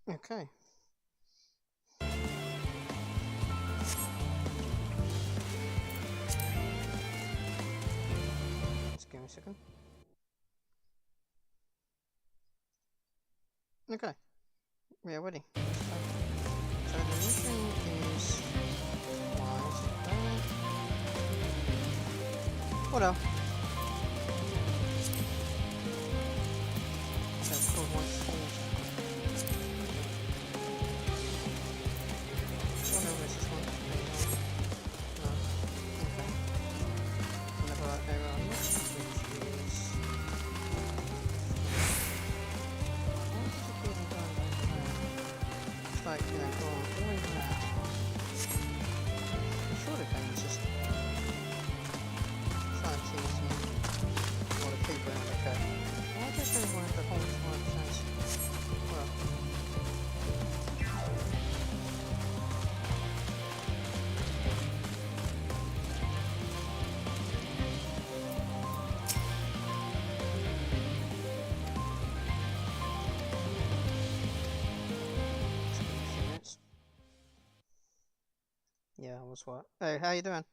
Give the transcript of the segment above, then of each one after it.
Okay. Just give me a second. Okay. We are ready. So the mission is wise. What else? So it's called one force. What over is this one? No. Okay. Whenever I go on this, which is why does it keep on going back there? It's like, you know, going all the way around. I'm sure the game's just trying to tease me. Or the people in the code. Why does they want the whole time chance? Well. Just give me a few minutes. Yeah, what's what? Hey, how you doing?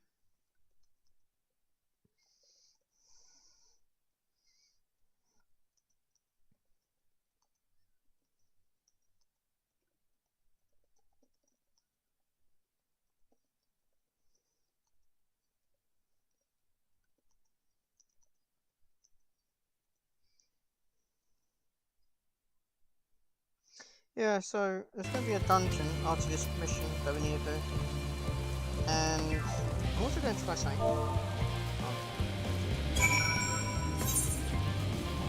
Yeah, so there's going to be a dungeon after this mission that we need to do. And I'm also going to try something. Oh. Let's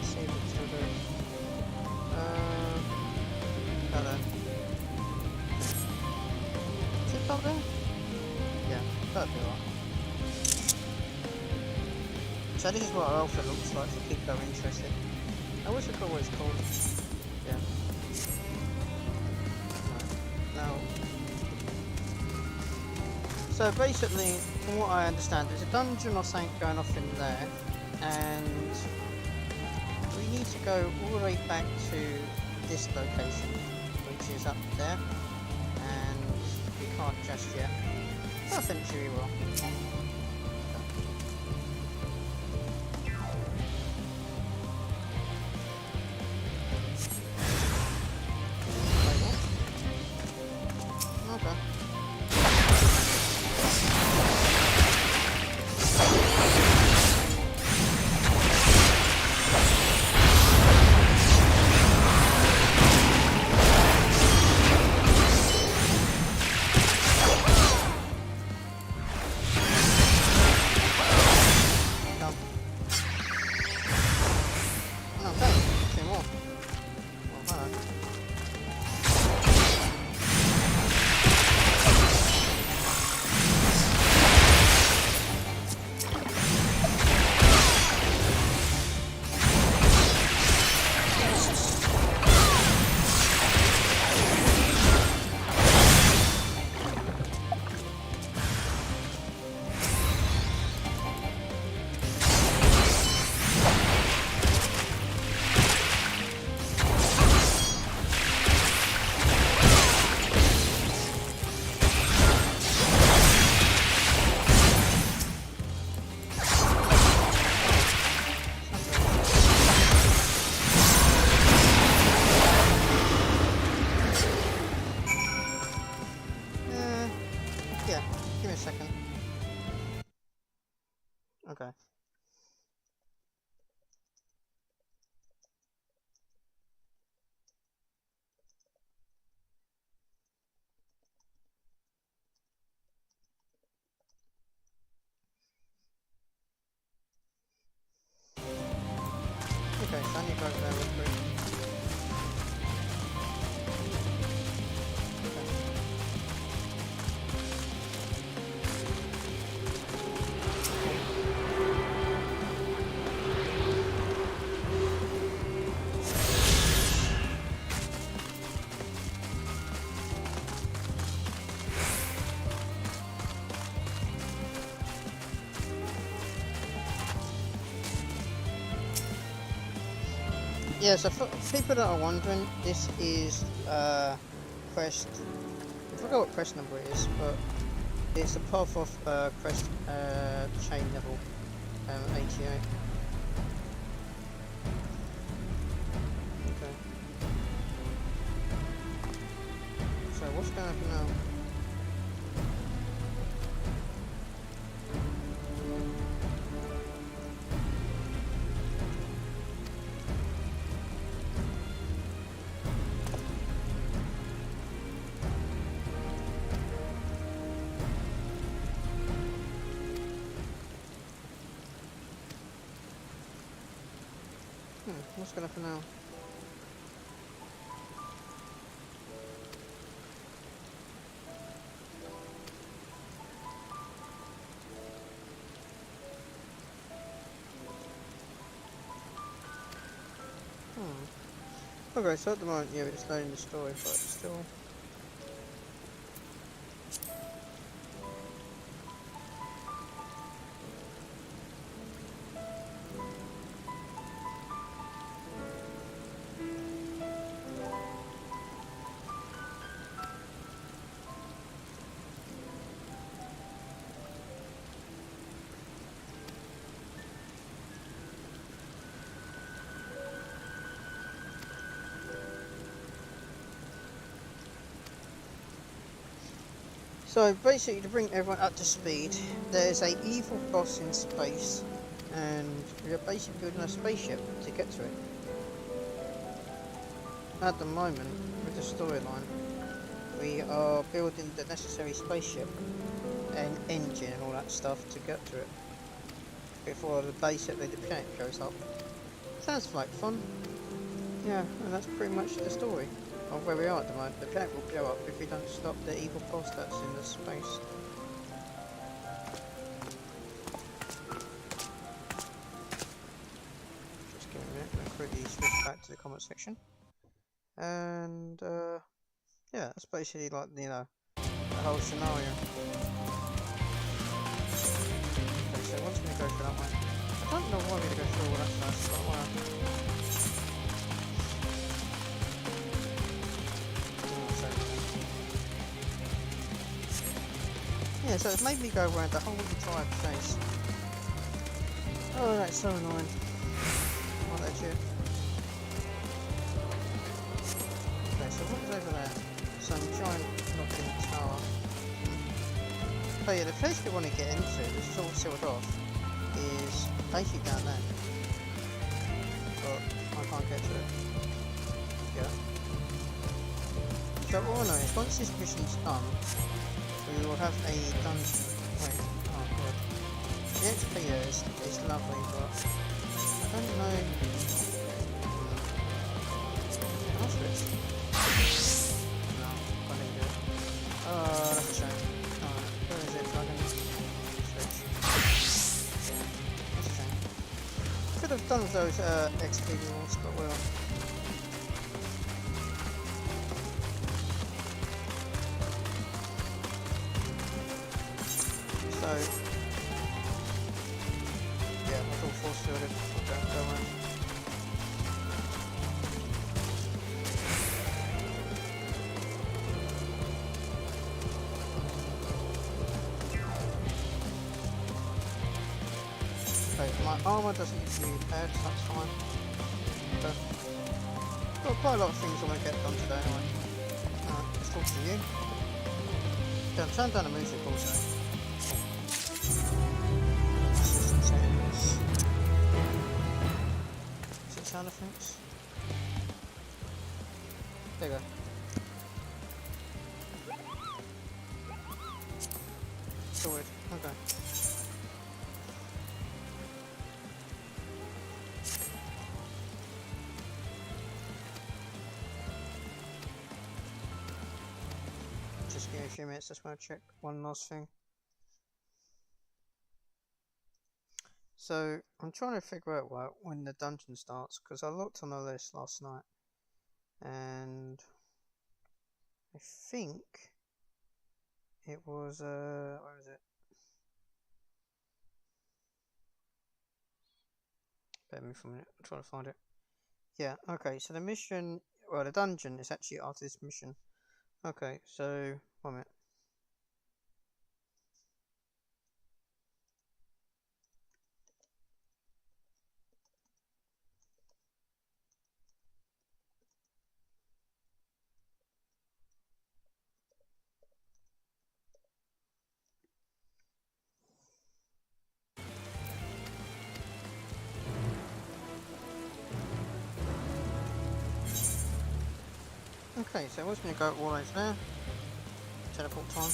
see if it's still there. Hello. Is it up there? Yeah, that'd be right. So this is what our alpha looks like for people that are interested. I wish I forgot what it's called. Yeah. Now, so basically, from what I understand, there's a dungeon or something going off in there, and we need to go all the way back to this location, which is up there, and we can't just yet. But eventually we will. Okay. Yeah, give me a second. Okay. Okay, so I need to go over there real quick. Okay. Yeah, so for people that are wondering, this is quest. I forgot what quest number it is, but it's a path of quest chain level 88. Okay. So what's going to happen now? What's going to happen now? Okay, so at the moment, yeah, we're just loading the story, but still. So basically, to bring everyone up to speed, there's a evil boss in space, and we're basically building a spaceship to get to it. At the moment, with the storyline, we are building the necessary spaceship and engine and all that stuff to get to it before basically the planet goes up. Sounds like fun. Yeah, and that's pretty much the story of where we are at the moment. The planet will blow up if we don't stop the evil boss that's in the space. Just give me a minute, I'm going to quickly switch back to the comment section. And yeah, that's basically like, you know, the whole scenario. Okay, so once we go through that one, I don't know why we're going to go through all that first, but why? Yeah, so it's made me go around the whole entire place. Oh, that's so annoying. Oh, that's it. Okay, so what's over there? Some giant knocking tower. Oh yeah, the place we want to get into, which is all sealed off, is basically down there. But I can't get to it. Yeah. So all I know is once this mission's done, we will have a dungeon. Wait, oh god. The XP there is lovely, but I don't know. Can I switch? No, I didn't do it. Oh, that's a shame. Alright, where is it so I can switch? That's a shame. Could have done those XP rewards, but well. So, yeah, it's all force fielded. Okay, don't worry. Okay, my armour doesn't need to be repaired, so that's fine. Okay. Got quite a lot of things I want to get done today anyway. Alright, let's talk to you. Okay, I'm turning down the music also. Is it sound effects? There you go. Sorted. Okay. Just give me a few minutes, just want to check one last thing. So, I'm trying to figure out when the dungeon starts, because I looked on the list last night, and I think it was, where is it? Bear with me for a minute, I'm trying to find it. Yeah, okay, so the mission, well, the dungeon is actually after this mission. Okay, so, 1 minute. Okay, so I was going to go all over there. Teleport time.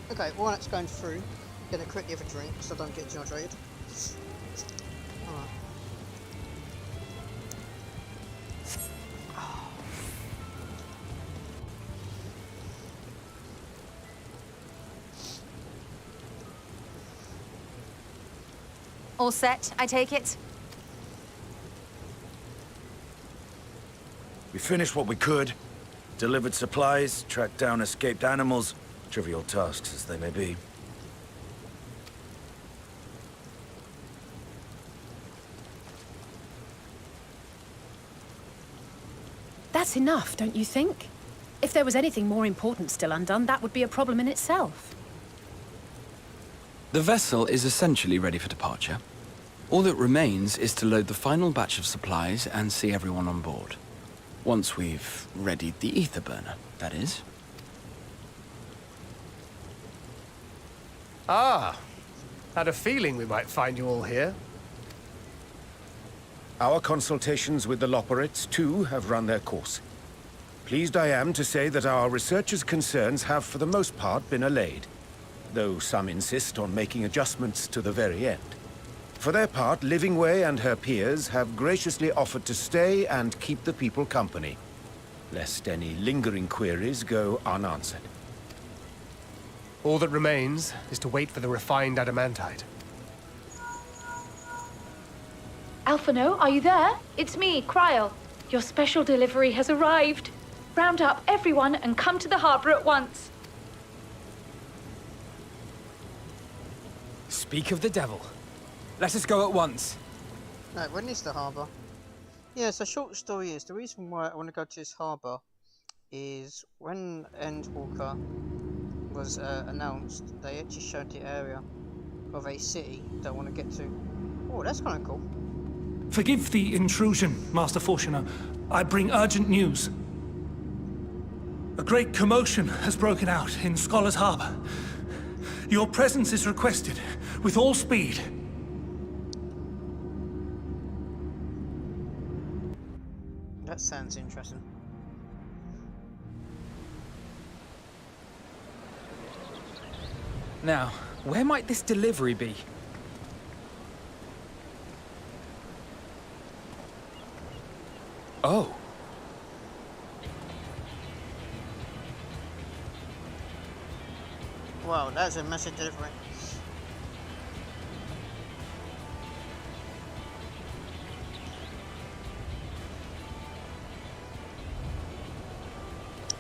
Okay, while that's going through, gonna quickly have a drink so I don't get dehydrated. Alright. All set, I take it? We finished what we could. Delivered supplies, tracked down escaped animals. Trivial tasks as they may be. That's enough, don't you think? If there was anything more important still undone, that would be a problem in itself. The vessel is essentially ready for departure. All that remains is to load the final batch of supplies and see everyone on board. Once we've readied the ether burner, that is. Ah, had a feeling we might find you all here. Our consultations with the Loperates, too, have run their course. Pleased I am to say that our researchers' concerns have, for the most part, been allayed, though some insist on making adjustments to the very end. For their part, Livingway and her peers have graciously offered to stay and keep the people company, lest any lingering queries go unanswered. All that remains is to wait for the refined adamantite. Alphino, are you there? It's me, Kryl. Your special delivery has arrived. Round up everyone and come to the harbor at once. Speak of the devil. Let us go at once. No, when is the harbour? Yeah, so short story is, the reason why I want to go to this harbour is when Endwalker was announced, they actually showed the area of a city that I want to get to. Oh, that's kind of cool. Forgive the intrusion, Master Fortuner. I bring urgent news. A great commotion has broken out in Scholar's Harbour. Your presence is requested with all speed. That sounds interesting. Now, where might this delivery be? Oh. Wow, that's a massive delivery.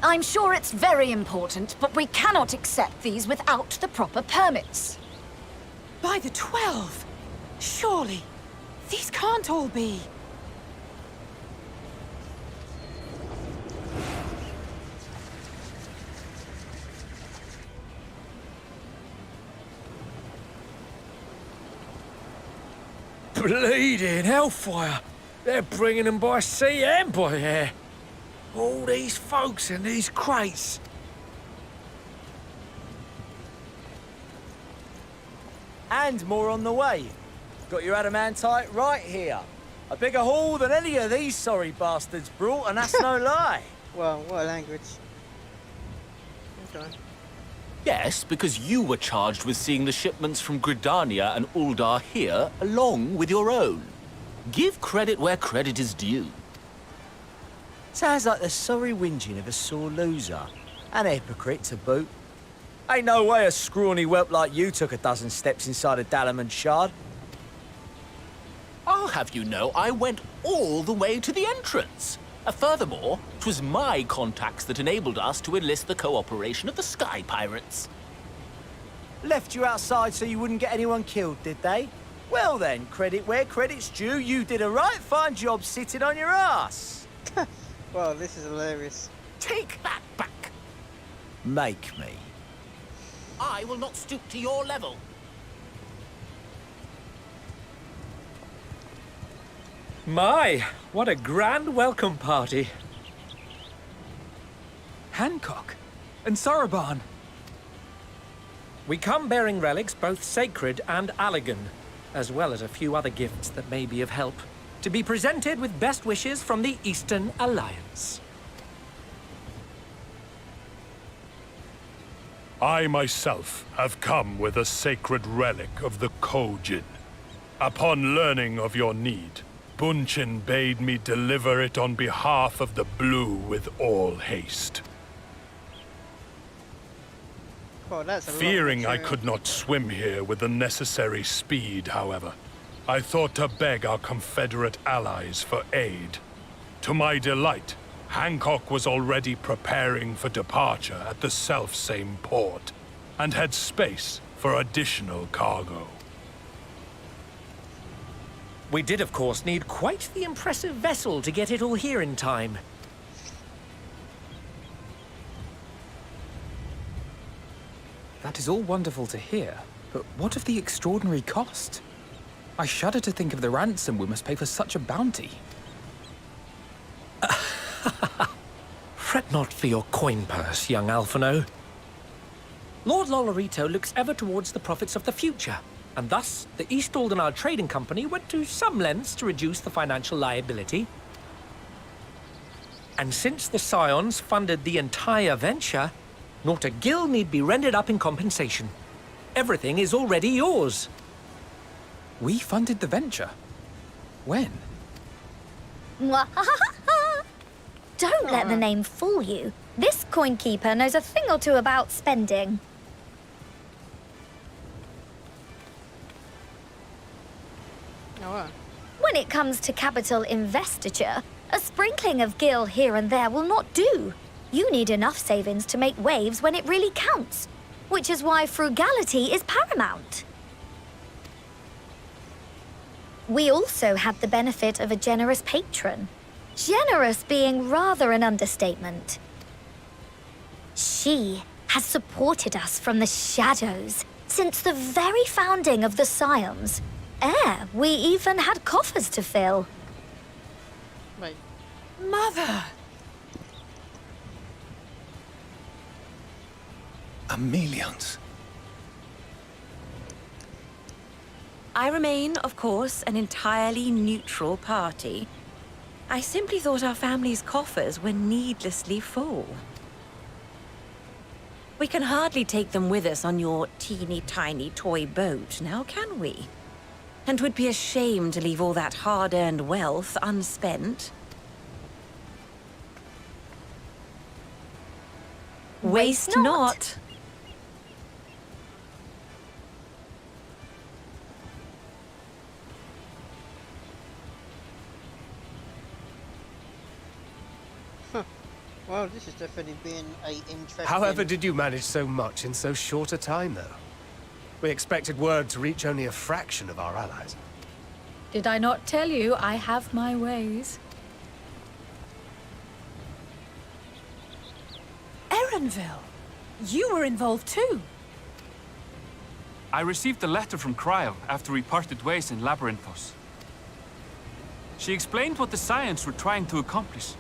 I'm sure it's very important, but we cannot accept these without the proper permits. By the 12! Surely, these can't all be. Bleeding hellfire! They're bringing them by sea and by air. All these folks in these crates. And more on the way. Got your adamantite right here. A bigger haul than any of these sorry bastards brought, and that's no lie. Well, what a language. Okay. Yes, because you were charged with seeing the shipments from Gridania and Uldar here, along with your own. Give credit where credit is due. Sounds like the sorry whinging of a sore loser. And a hypocrite to boot. Ain't no way a scrawny whelp like you took a dozen steps inside a Dalamon shard. I'll have you know I went all the way to the entrance. Furthermore, 'twas my contacts that enabled us to enlist the cooperation of the Sky Pirates. Left you outside so you wouldn't get anyone killed, did they? Well then, credit where credit's due, you did a right fine job sitting on your ass. Well, this is hilarious. Take that back. Make me. I will not stoop to your level. My, what a grand welcome party. Hancock and Soroban. We come bearing relics both sacred and Allegan, as well as a few other gifts that may be of help, to be presented with best wishes from the Eastern Alliance. I myself have come with a sacred relic of the Kojin. Upon learning of your need, Bunchin bade me deliver it on behalf of the Blue with all haste. Well, that's a lot of Fearing I material. could not swim here with the necessary speed, however, I thought to beg our Confederate allies for aid. To my delight, Hancock was already preparing for departure at the selfsame port, and had space for additional cargo. We did, of course, need quite the impressive vessel to get it all here in time. That is all wonderful to hear, but what of the extraordinary cost? I shudder to think of the ransom we must pay for such a bounty. Fret not for your coin purse, young Alphino. Lord Lolorito looks ever towards the profits of the future, and thus the East Aldenar Trading Company went to some lengths to reduce the financial liability. And since the Scions funded the entire venture, not a gill need be rendered up in compensation. Everything is already yours. We funded the venture? When? Don't let the name fool you. This coin keeper knows a thing or two about spending. When it comes to capital investiture, a sprinkling of gil here and there will not do. You need enough savings to make waves when it really counts, which is why frugality is paramount. We also had the benefit of a generous patron. Generous being rather an understatement. She has supported us from the shadows since the very founding of the Scions. We even had coffers to fill. Wait. Mother! Millions. I remain, of course, an entirely neutral party. I simply thought our family's coffers were needlessly full. We can hardly take them with us on your teeny-tiny toy boat, now can we? And 'twould be a shame to leave all that hard-earned wealth unspent. Waste not. Well, this has definitely been a interesting... However did you manage so much in so short a time, though? We expected word to reach only a fraction of our allies. Did I not tell you I have my ways? Erenville, you were involved too. I received a letter from Cryo after we parted ways in Labyrinthos. She explained what the Scions were trying to accomplish,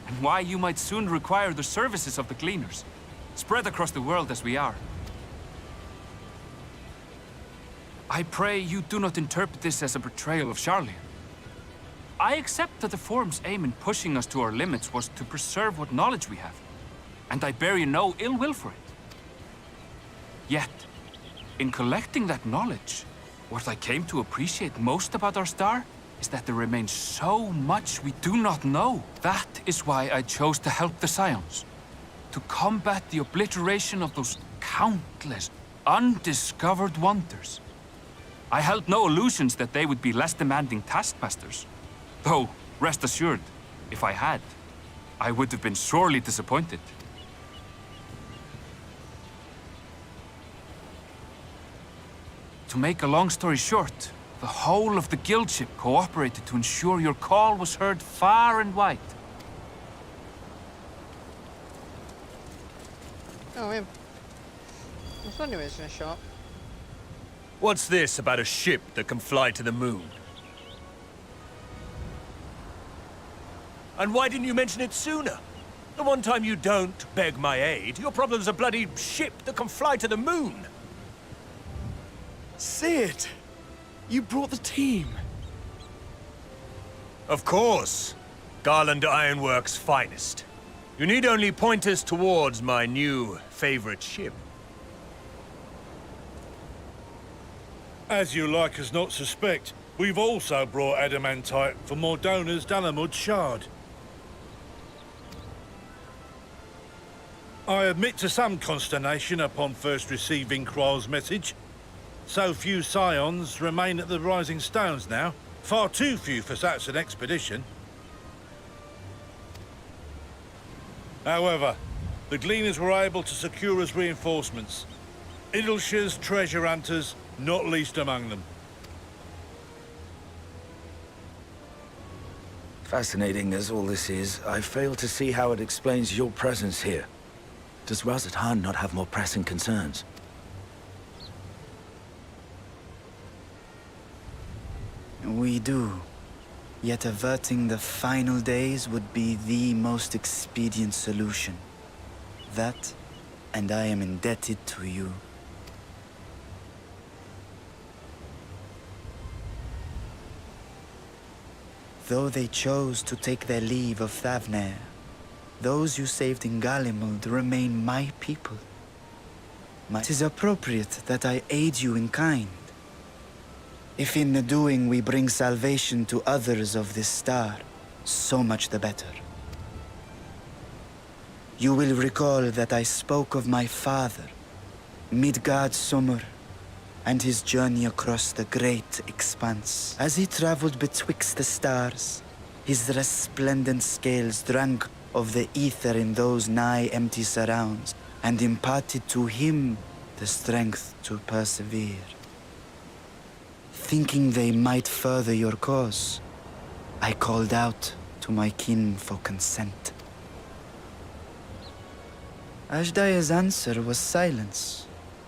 and why you might soon require the services of the Gleaners, spread across the world as we are. I pray you do not interpret this as a betrayal of Charlier. I accept that the Forum's aim in pushing us to our limits was to preserve what knowledge we have, and I bear you no ill will for it. Yet, in collecting that knowledge, what I came to appreciate most about our star is that there remains so much we do not know. That is why I chose to help the Scions. to combat the obliteration of those countless, undiscovered wonders. I held no illusions that they would be less demanding taskmasters. Though, rest assured, if I had, I would have been sorely disappointed. To make a long story short, the whole of the guildship cooperated to ensure your call was heard far and wide. Oh, him. I was wondering where it's going to show up. What's this about a ship that can fly to the moon? And why didn't you mention it sooner? The one time you don't beg my aid, your problem's a bloody ship that can fly to the moon. Sid! You brought the team. Of course. Garland Ironworks' finest. You need only point us towards my new favorite ship. As you like us not suspect, we've also brought adamantite for Mordona's Dalamud Shard. I admit to some consternation upon first receiving Kryle's message. So few scions remain at the Rising Stones now. Far too few for such an expedition. However, the Gleaners were able to secure us reinforcements. Idleshire's treasure hunters, not least among them. Fascinating as all this is, I fail to see how it explains your presence here. Does Razat-Han not have more pressing concerns? We do. Yet averting the final days would be the most expedient solution. That, and I am indebted to you. Though they chose to take their leave of Thavnair, those you saved in Galimund remain my people. It is appropriate that I aid you in kind. If in the doing we bring salvation to others of this star, so much the better. You will recall that I spoke of my father, Midgard Summer, and his journey across the great expanse. As he traveled betwixt the stars, his resplendent scales drank of the ether in those nigh empty surrounds, and imparted to him the strength to persevere. Thinking they might further your cause, I called out to my kin for consent. Ashdaya's answer was silence,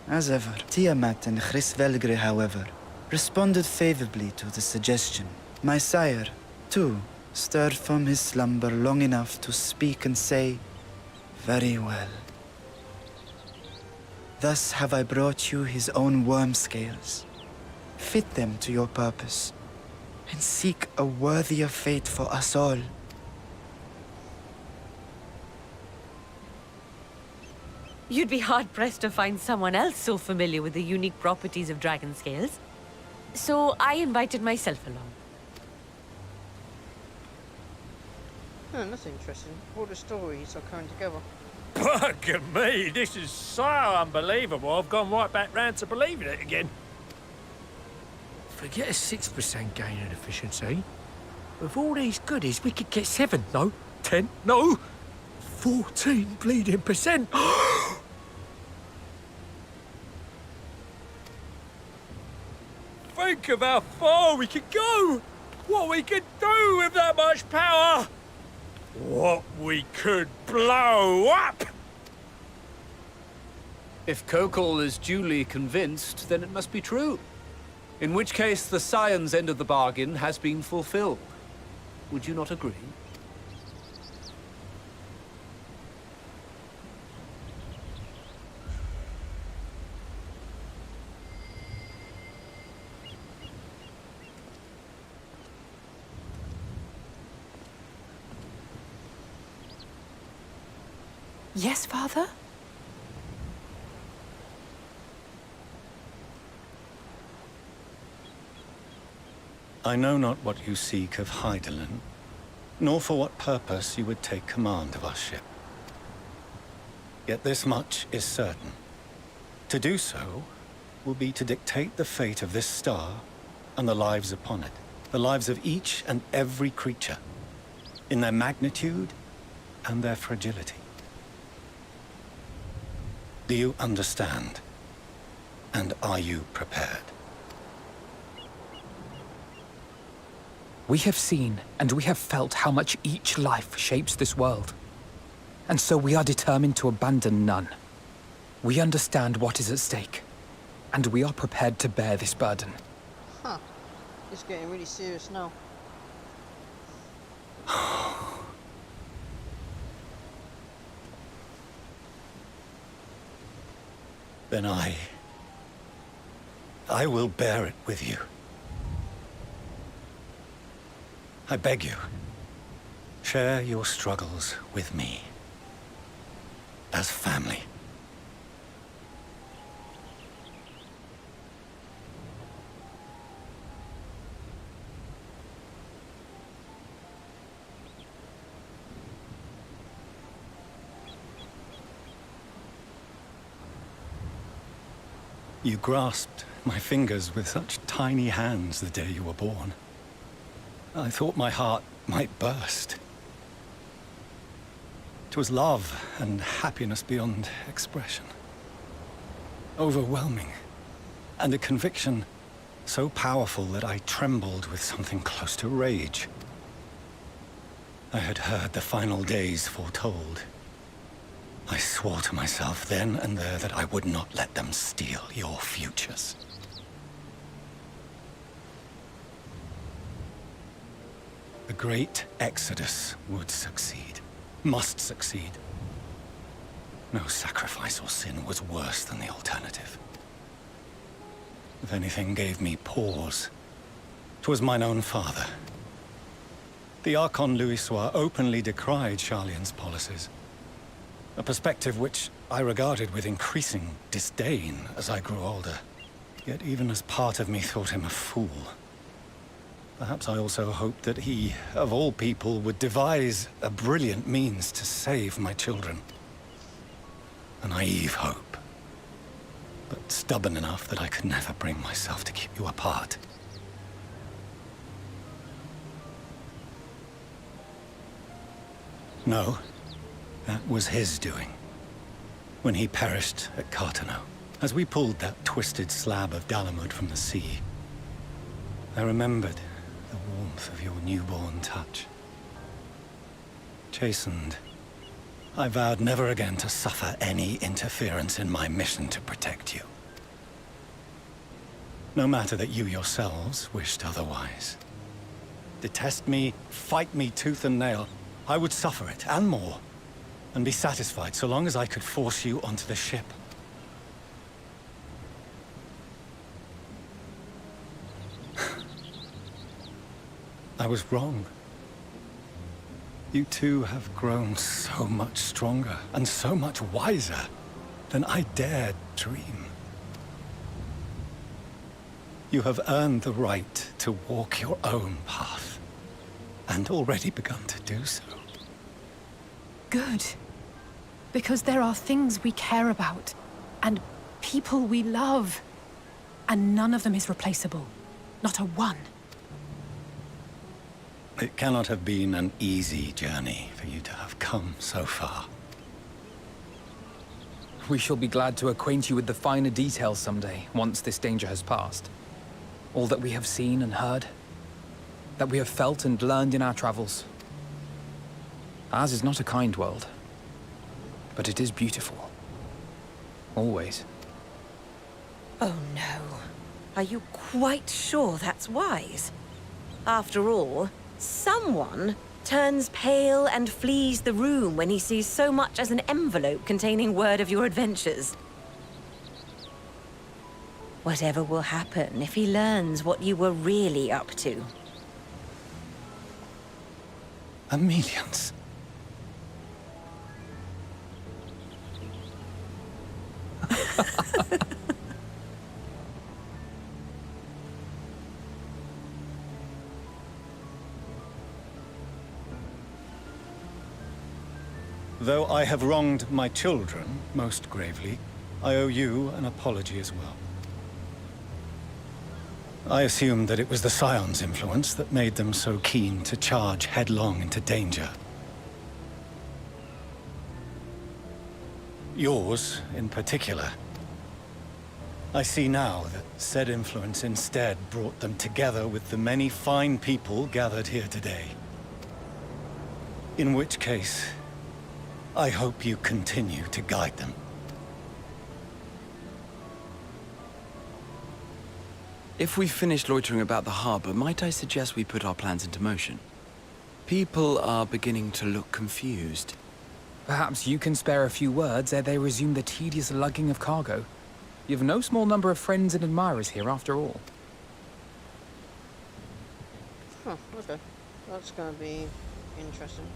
as ever. Tiamat and Chris-Velgre, however, responded favorably to the suggestion. My sire, too, stirred from his slumber long enough to speak and say, "Very well." Thus have I brought you his own worm scales. Fit them to your purpose, and seek a worthier fate for us all. You'd be hard-pressed to find someone else so familiar with the unique properties of dragon scales. So I invited myself along. Oh, that's interesting. All the stories are coming together. Bugger me, this is so unbelievable. I've gone right back round to believing it again. Forget a 6% gain in efficiency. With all these goodies, we could get 7, no, 10, no, 14 bleeding percent. Think of how far we could go. What we could do with that much power. What we could blow up. If Kokol is duly convinced, then it must be true. In which case, the Scion's end of the bargain has been fulfilled. Would you not agree? Yes, Father? I know not what you seek of Hydaelyn, nor for what purpose you would take command of our ship. Yet this much is certain. To do so will be to dictate the fate of this star and the lives upon it. The lives of each and every creature, in their magnitude and their fragility. Do you understand? And are you prepared? We have seen and we have felt how much each life shapes this world. And so we are determined to abandon none. We understand what is at stake, and we are prepared to bear this burden. Huh. It's getting really serious now. Then I will bear it with you. I beg you, share your struggles with me. As family. You grasped my fingers with such tiny hands the day you were born. I thought my heart might burst. It was love and happiness beyond expression. Overwhelming. And a conviction so powerful that I trembled with something close to rage. I had heard the final days foretold. I swore to myself then and there that I would not let them steal your futures. The great Exodus would succeed. Must succeed. No sacrifice or sin was worse than the alternative. If anything gave me pause, 'twas mine own father. The Archon Louisoix openly decried Charlian's policies. A perspective which I regarded with increasing disdain as I grew older. Yet even as part of me thought him a fool. Perhaps I also hoped that he, of all people, would devise a brilliant means to save my children. A naive hope, but stubborn enough that I could never bring myself to keep you apart. No, that was his doing. When he perished at Cartano, as we pulled that twisted slab of Dalamud from the sea, I remembered the warmth of your newborn touch. Chastened, I vowed never again to suffer any interference in my mission to protect you. No matter that you yourselves wished otherwise. Detest me, fight me tooth and nail, I would suffer it, and more, and be satisfied so long as I could force you onto the ship. I was wrong. You two have grown so much stronger and so much wiser than I dared dream. You have earned the right to walk your own path, and already begun to do so. Good. Because there are things we care about, and people we love, and none of them is replaceable. Not a one. It cannot have been an easy journey for you to have come so far. We shall be glad to acquaint you with the finer details someday, once this danger has passed. All that we have seen and heard, that we have felt and learned in our travels. Ours is not a kind world, but it is beautiful. Always. Oh no. Are you quite sure that's wise? After all, someone turns pale and flees the room when he sees so much as an envelope containing word of your adventures. Whatever will happen if he learns what you were really up to? Amelians. Though I have wronged my children most gravely, I owe you an apology as well. I assumed that it was the Scion's influence that made them so keen to charge headlong into danger. Yours, in particular. I see now that said influence instead brought them together with the many fine people gathered here today. In which case, I hope you continue to guide them. If we've finished loitering about the harbor, might I suggest we put our plans into motion? People are beginning to look confused. Perhaps you can spare a few words ere they resume the tedious lugging of cargo. You've no small number of friends and admirers here, after all. Huh, okay. That's gonna be interesting.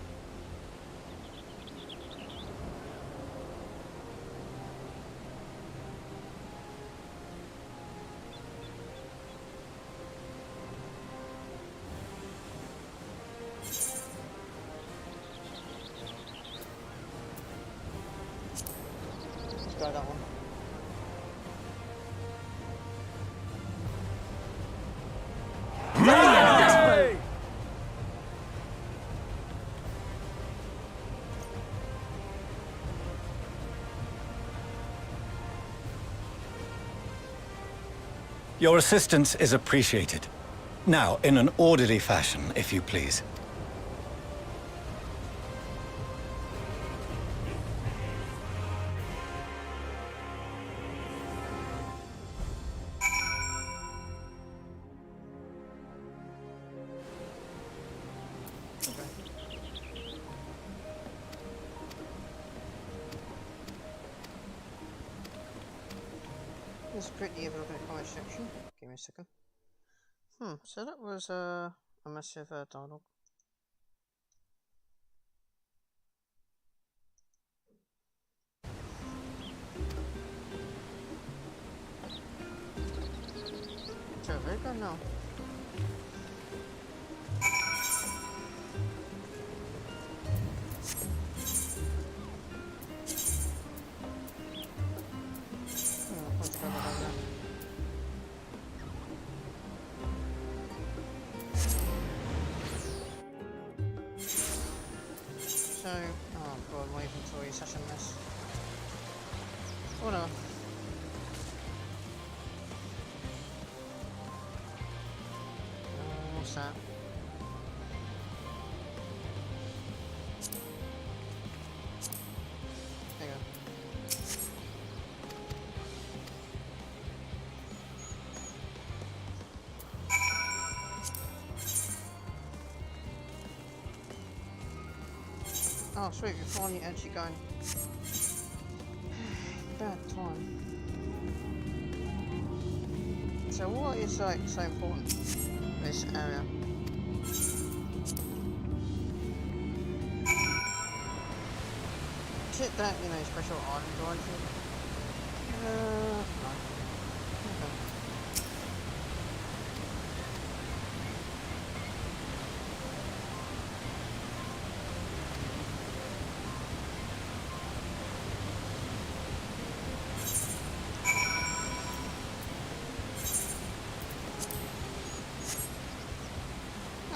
Let's go that one. Your assistance is appreciated. Now, in an orderly fashion, if you please. This is pretty evil in the comment section. Give me a second. So that was a massive dialogue. So where do I go now? Let's go over there. So, oh god, my inventory is such a mess. Whatever. What's that? There you go. Oh sweet, we're finally actually going. Bad time. So what is like so important? This area. Is it that, you know, special island or anything? No. Okay.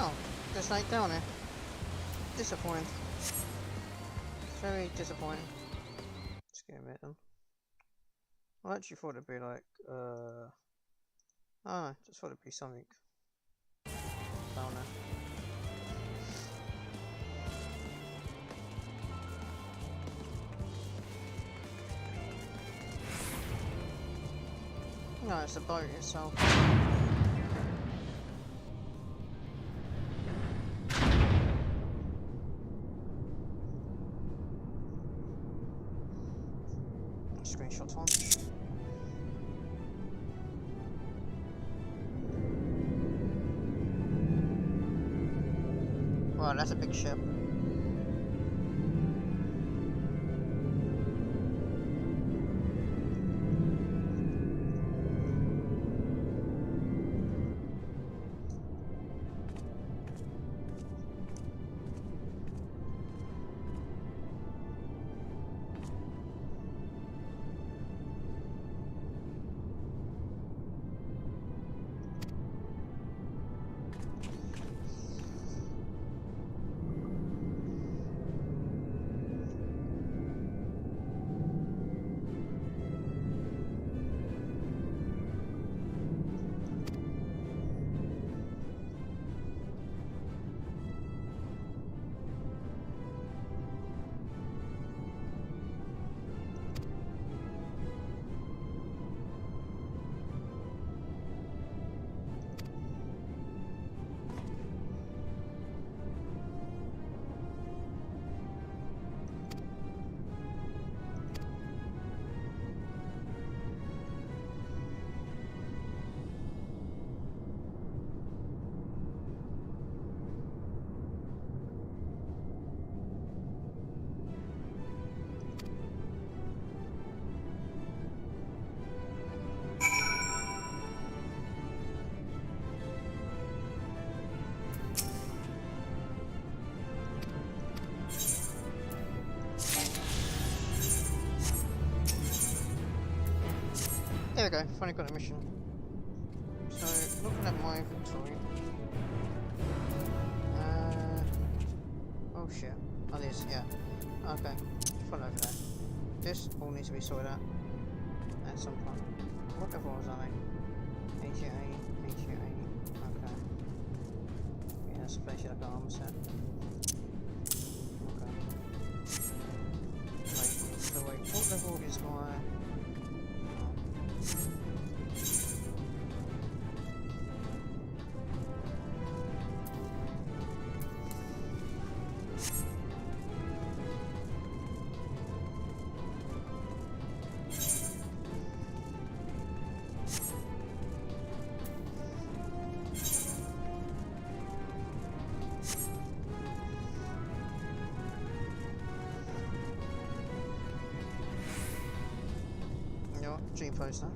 Oh, there's like down here. Disappointing. Very disappointing. Just give me a minute then. I actually thought it'd be like, I don't know, just thought it'd be something down there. No, it's the boat itself. Screenshot time. Wow, that's a big ship. Okay, finally got a mission. So, looking at my inventory. Oh shit. Oh, this, yeah. Okay, follow over there. This all needs to be sorted out at some point. What level was I? 88, 88. Okay. Yeah, that's the place you like an armor set. Okay. Wait, what level is my... G-post now.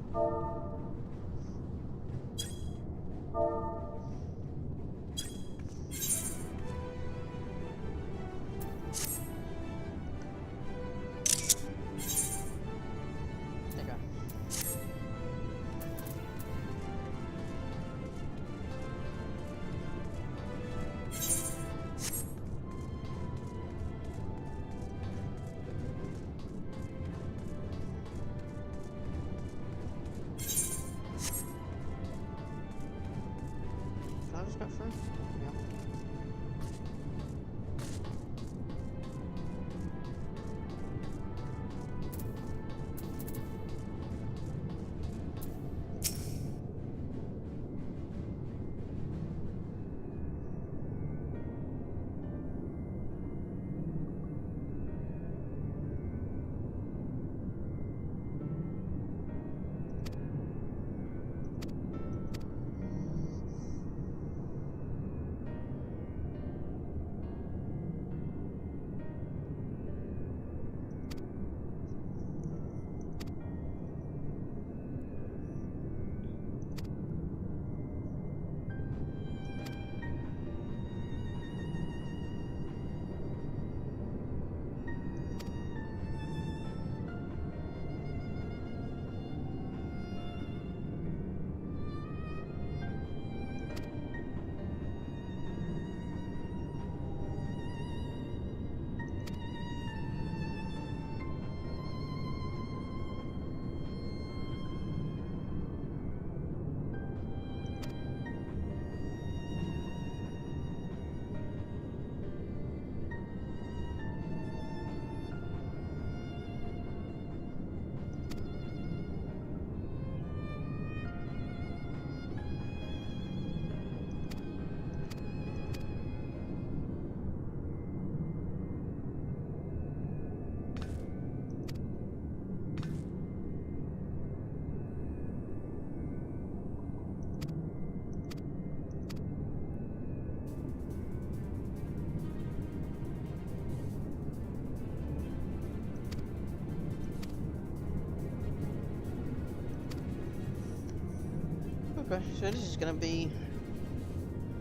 Okay, so this is going to be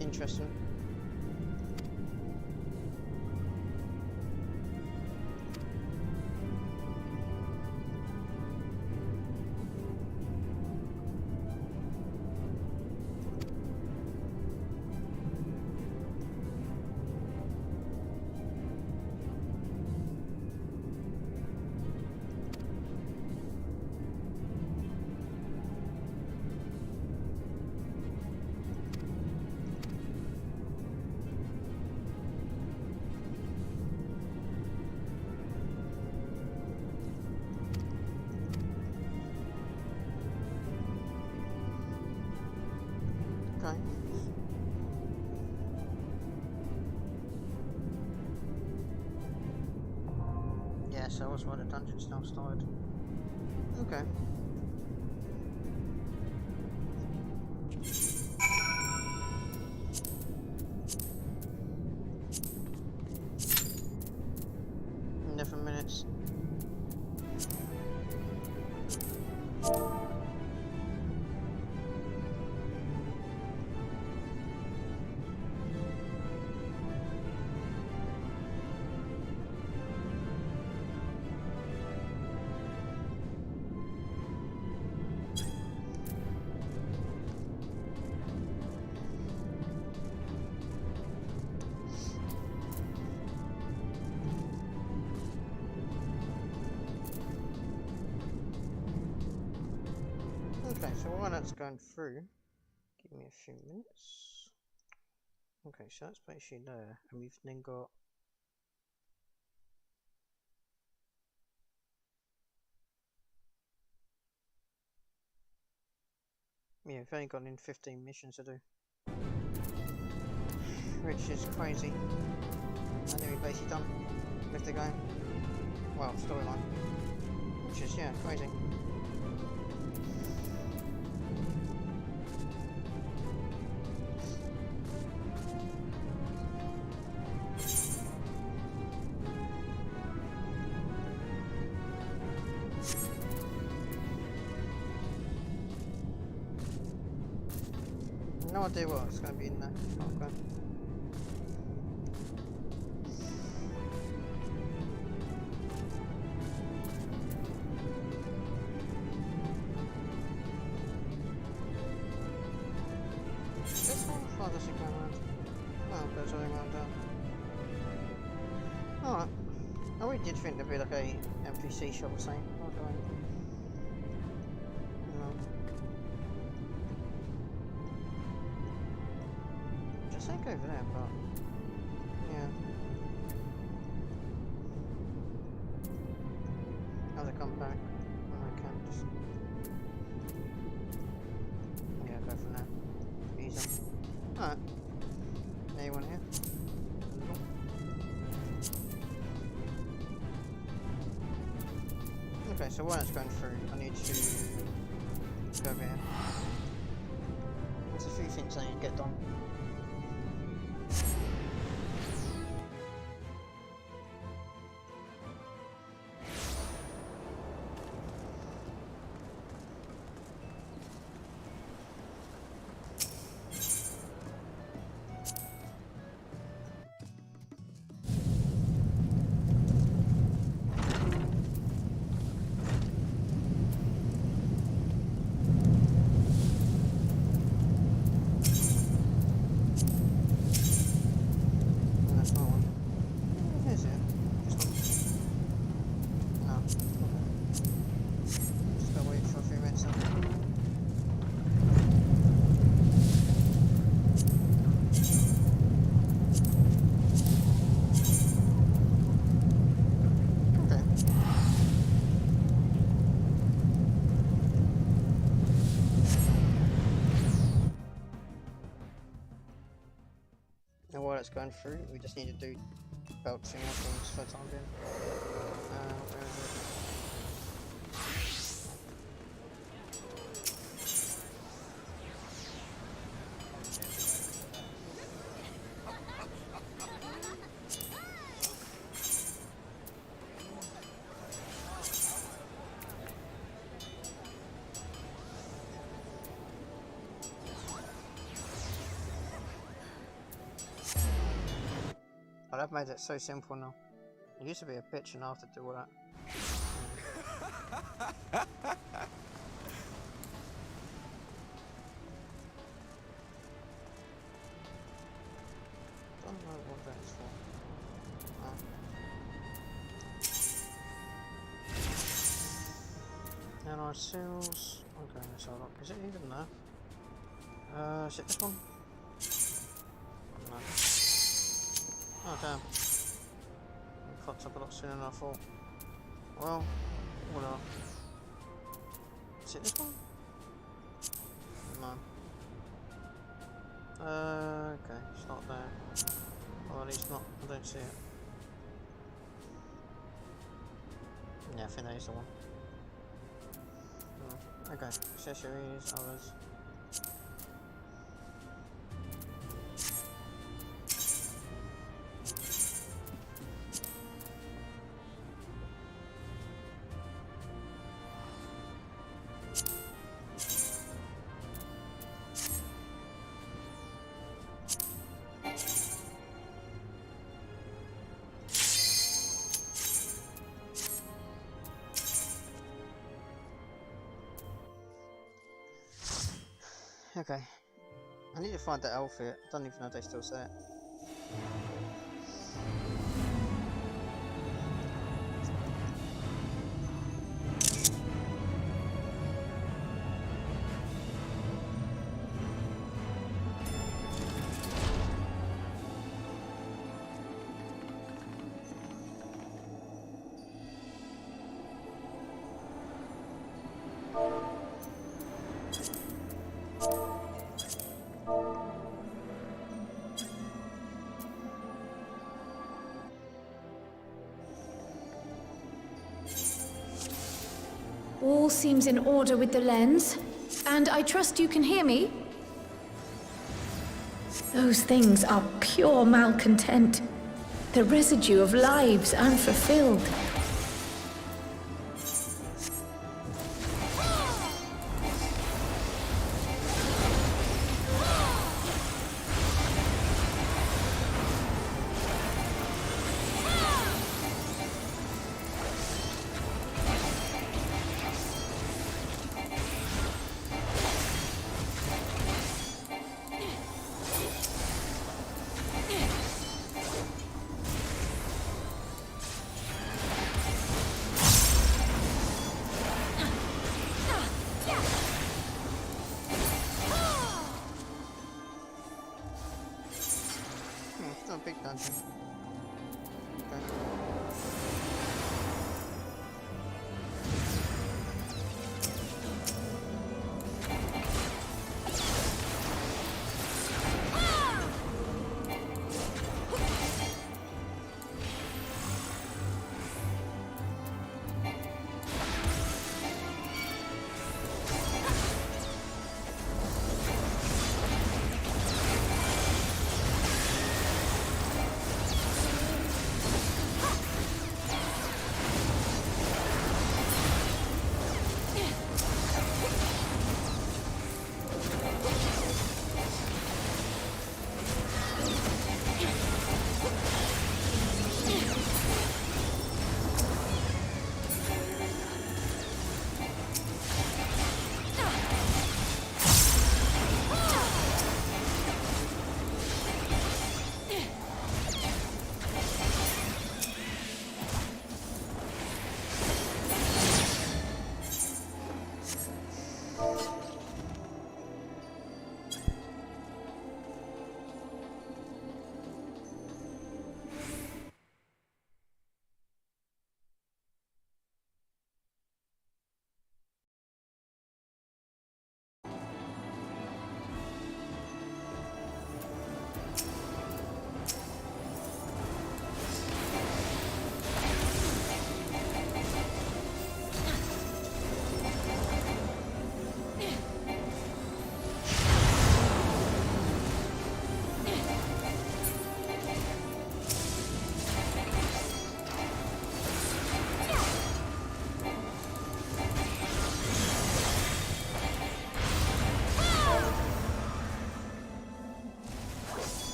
interesting. Okay. Yeah, so that's why the dungeon's now started. Okay. Minutes. so while that's going through, give me a few minutes. Okay, so that's basically there, and we've then got yeah, we've only got in 15 missions to do, which is crazy. And then we're basically done with the game. Well, storyline, which is yeah, crazy. No idea what's going to be in there. Okay. This one? How does it go around? Oh, it goes all around down. Alright. I really did think there'd be like a NPC shop or something. Not going. No. Just think over there, but yeah. As I come back, when I can just yeah, go from there. Easy. Alright. Anyone here? Okay, so while it's going through, I need to go over here. There's a few things I need to get done. And while it's going through, we just need to do about 2 more things for the time being. Where is it? Oh, they've made it so simple now. It used to be a bitch and I have to do all that. Don't know what that is for. And our seals. Okay, let's have a look. Is it even there? Is it this one? No. Oh damn. I fucked up a lot sooner than I thought. Well, whatever. Is it this one? No. Okay, it's not there. Or at least not, I don't see it. Yeah, I think that is the one. Okay, accessories, others. Okay. I need to find that outfit. I don't even know if they still say it. All seems in order with the lens, and I trust you can hear me. Those things are pure malcontent, the residue of lives unfulfilled. It's not a big dungeon. Okay.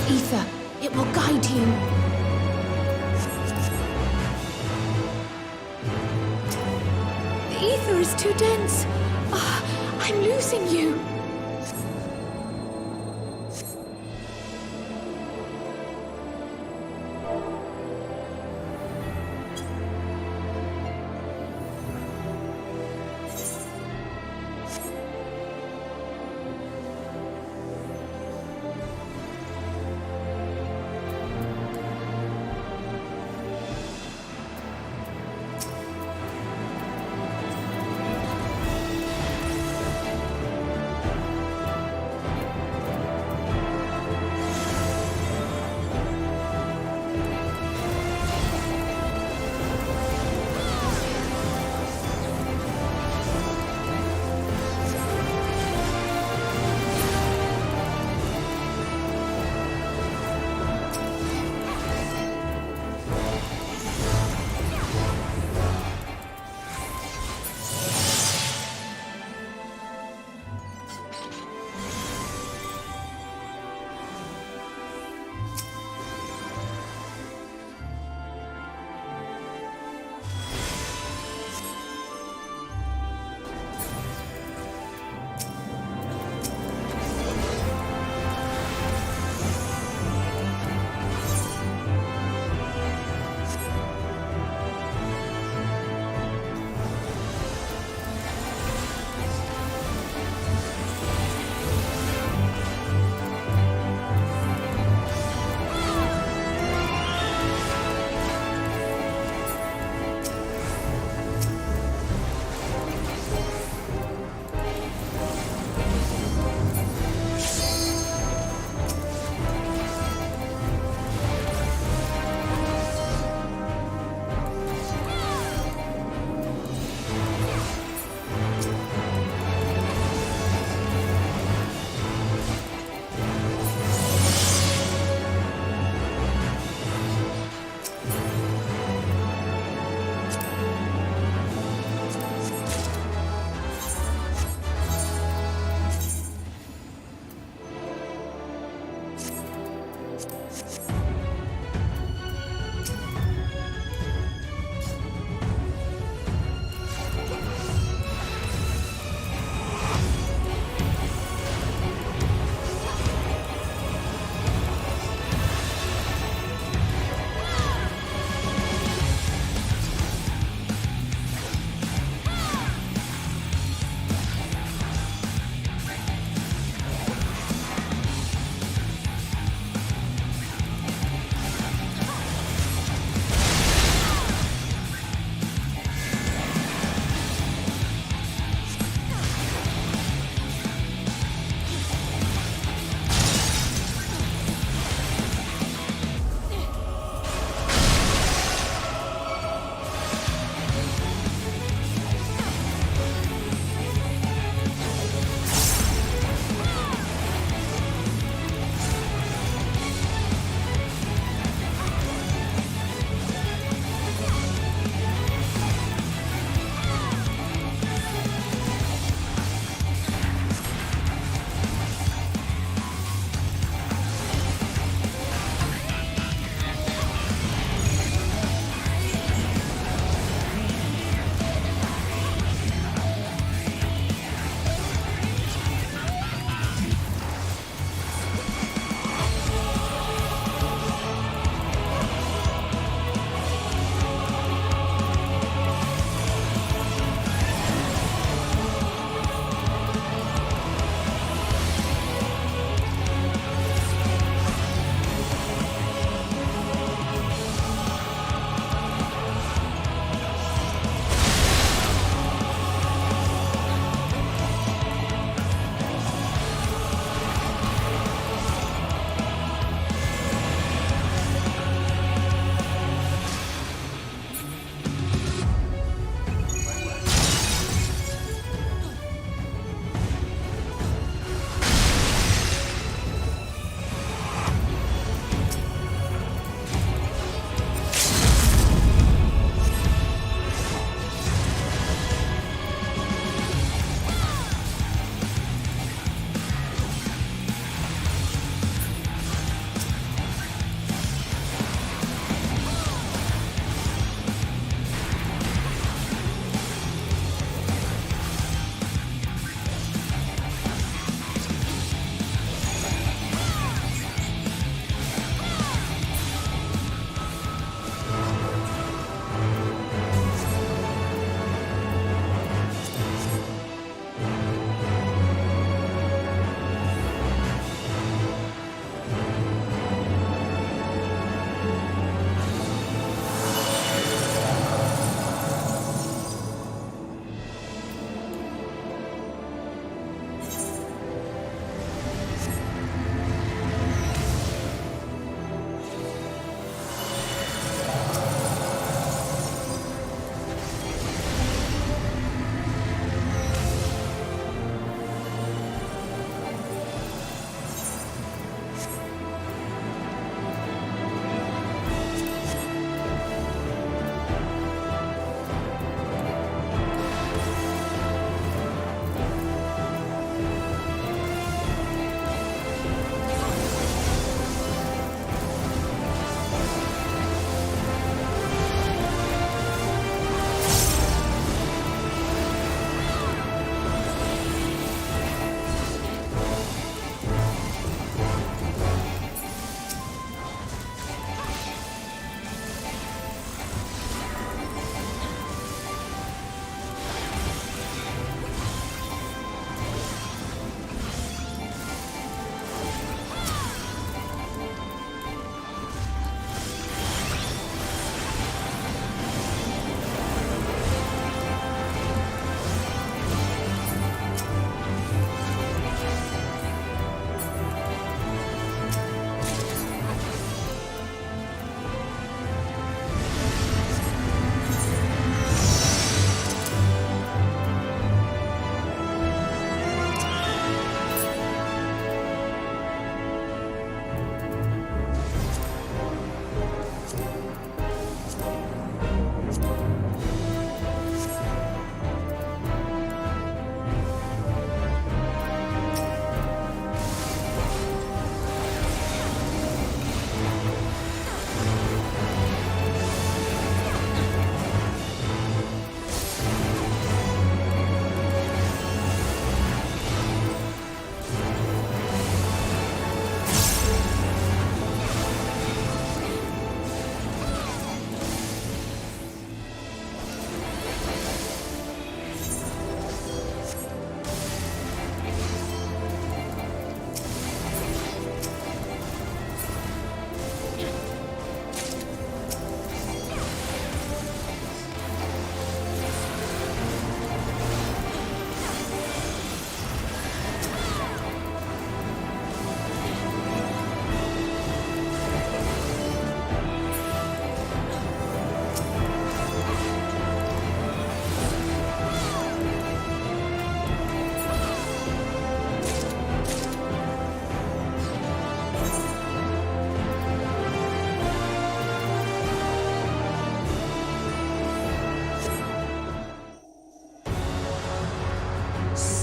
ether. It will guide you. The ether is too dense. I'm losing you.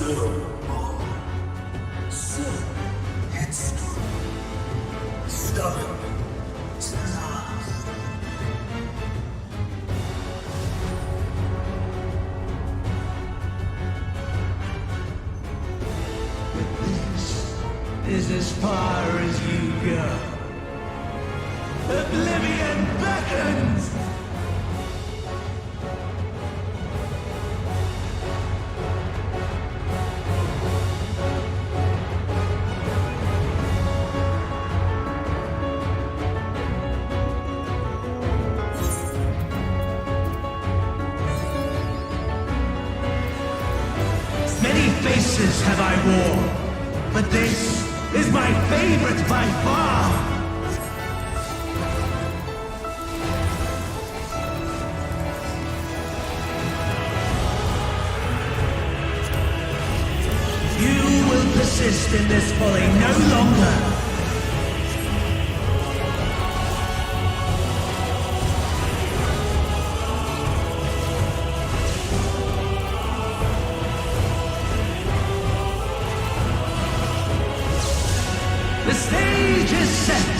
so bold, so headstrong, stubborn to the last. Is as far as you go. Oblivion beckons! Many faces have I worn, but this is my favorite by far! You will persist in this folly no longer! The stage is set!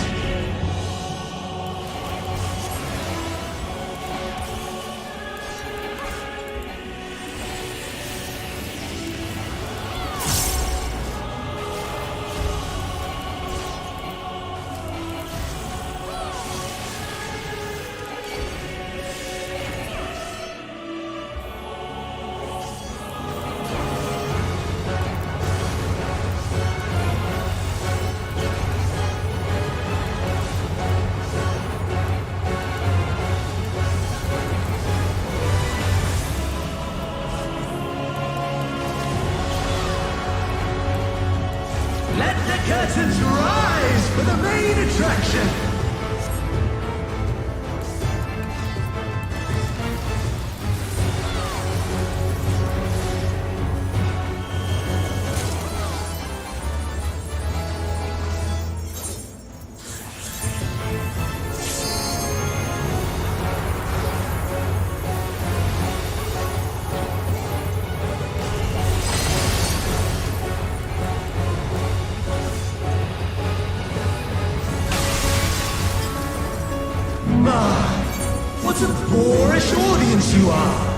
Let the curtains rise for the main attraction! What a boorish audience you are!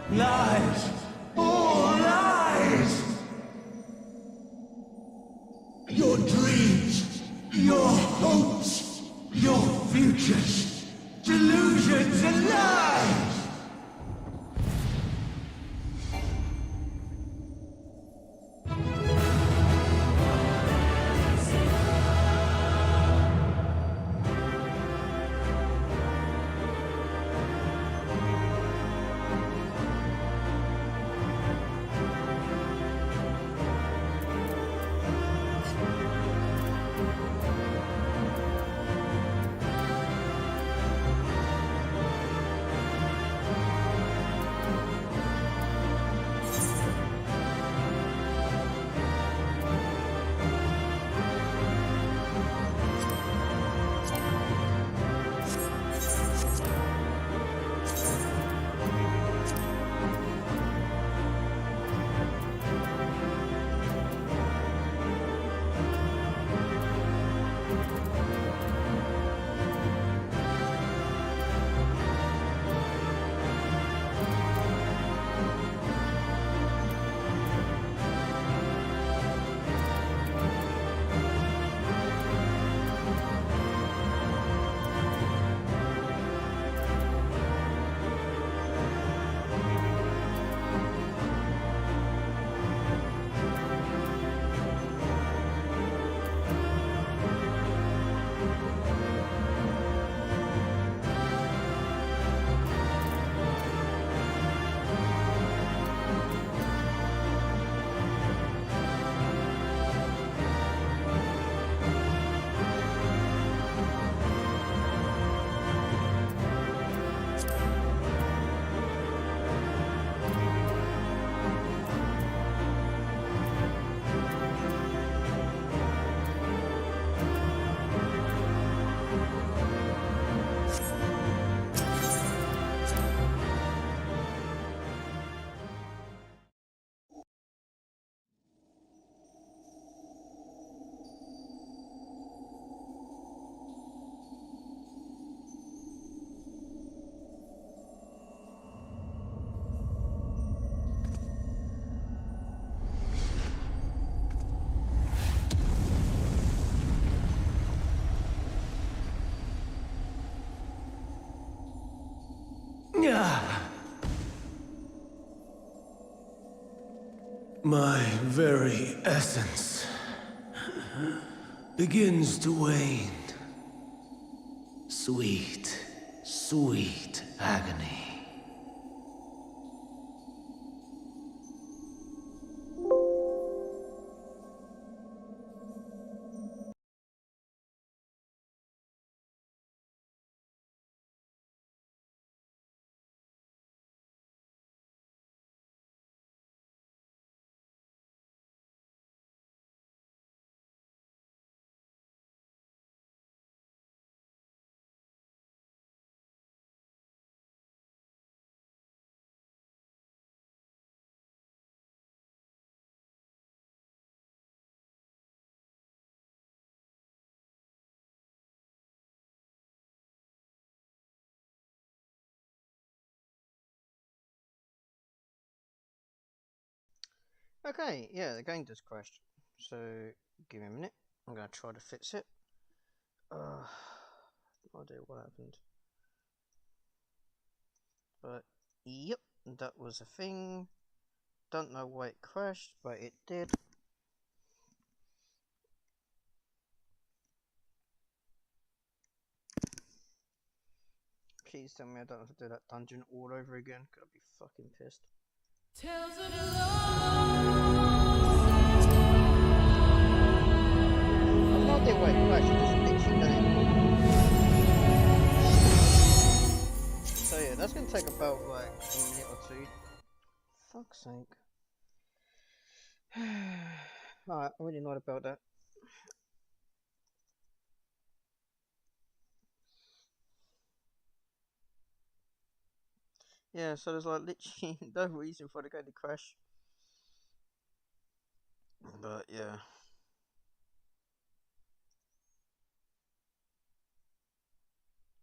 Lies! My very essence begins to wane. Sweet, sweet agony. Okay, yeah, the game just crashed. So, give me a minute. I'm going to try to fix it. No idea what happened. But, yep, that was a thing. Don't know why it crashed, but it did. Please tell me I don't have to do that dungeon all over again. Gonna be fucking pissed. I've no idea why it crashed, it just literally done it. So yeah, that's gonna take about like a minute or two. Fuck's sake. Alright, I'm really annoyed about that. Yeah, so there's like literally no reason for the game to crash. But yeah.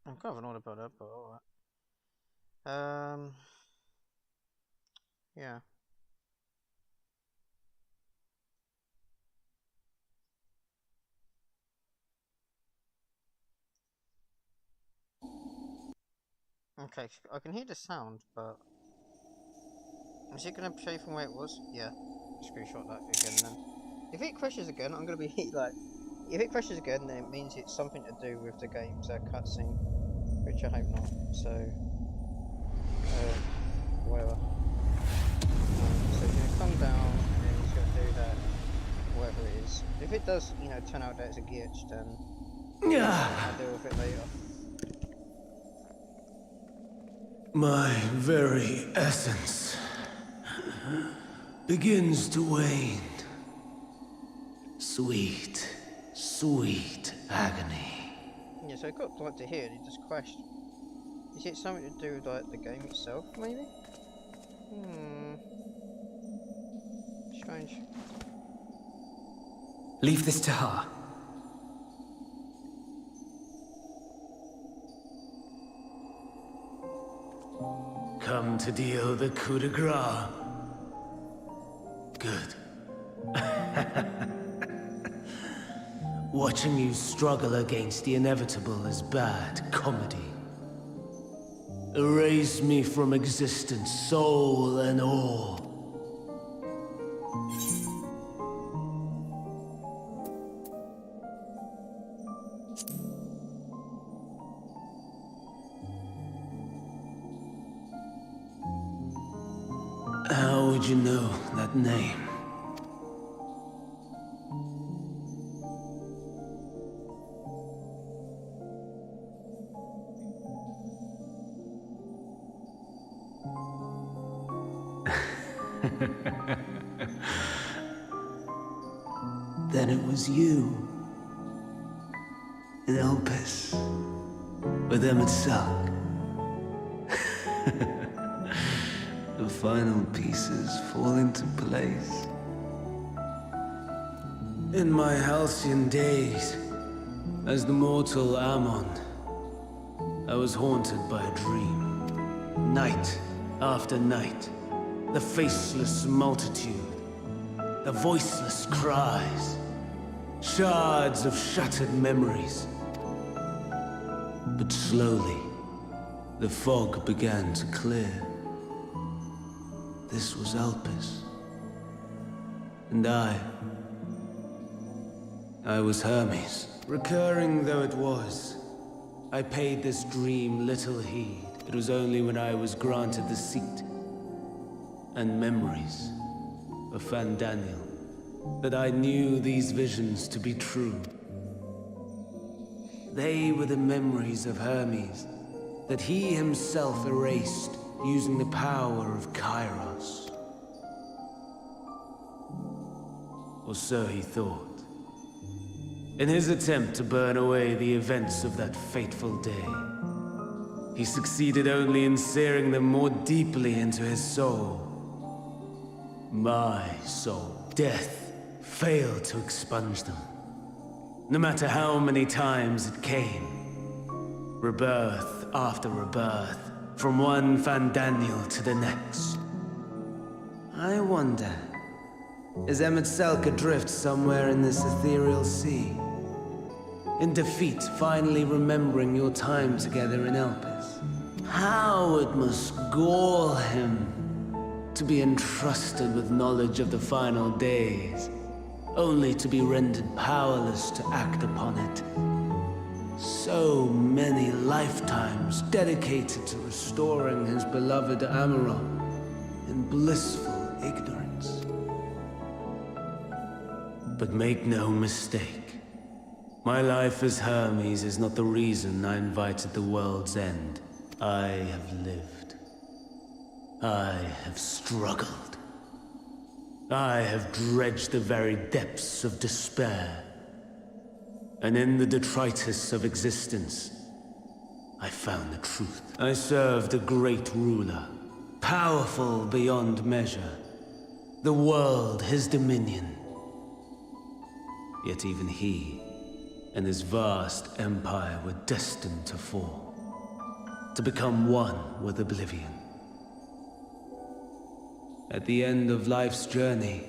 I'm kind of annoyed about that, but alright. Yeah. Okay, I can hear the sound, but is it gonna play from where it was? Yeah. Screenshot that again then. If it crashes again, I'm gonna be like, if it crashes again, then it means it's something to do with the game's cutscene, which I hope not. So, whatever. So he's gonna come down and then he's gonna do that, whatever it is. If it does, you know, turn out that it's a glitch, then I'll deal with it later. My very essence begins to wane. Sweet, sweet agony. Yeah, so it got like to here and it just crashed. Is it something to do with like the game itself, maybe? Strange. Leave this to her. Come to deal the coup de grace. Good. Watching you struggle against the inevitable is bad comedy. Erase me from existence, soul and all. How would you know that name? Then it was you. In Elpis. With Emmett Salk. The final pieces fall into place. In my halcyon days, as the mortal Ammon, I was haunted by a dream. Night after night, the faceless multitude, the voiceless cries, shards of shattered memories. But slowly, The fog began to clear. This was Elpis. And I was Hermes. Recurring though it was, I paid this dream little heed. It was only when I was granted the seat and memories of Fandaniel that I knew these visions to be true. They were the memories of Hermes that he himself erased using the power of Kairos. Or so he thought. In his attempt to burn away the events of that fateful day, he succeeded only in searing them more deeply into his soul. My soul. Death failed to expunge them. No matter how many times it came. Rebirth after rebirth, from one Fandaniel to the next. I wonder, is Emet-Selch adrift somewhere in this ethereal sea? In defeat, finally remembering your time together in Elpis. How it must gall him to be entrusted with knowledge of the final days, only to be rendered powerless to act upon it. So many lifetimes dedicated to restoring his beloved Amaron in blissful ignorance. But make no mistake, my life as Hermes is not the reason I invited the world's end. I have lived. I have struggled. I have dredged the very depths of despair. And in the detritus of existence, I found the truth. I served a great ruler, powerful beyond measure. The world, his dominion. Yet even he and his vast empire were destined to fall, to become one with oblivion. At the end of life's journey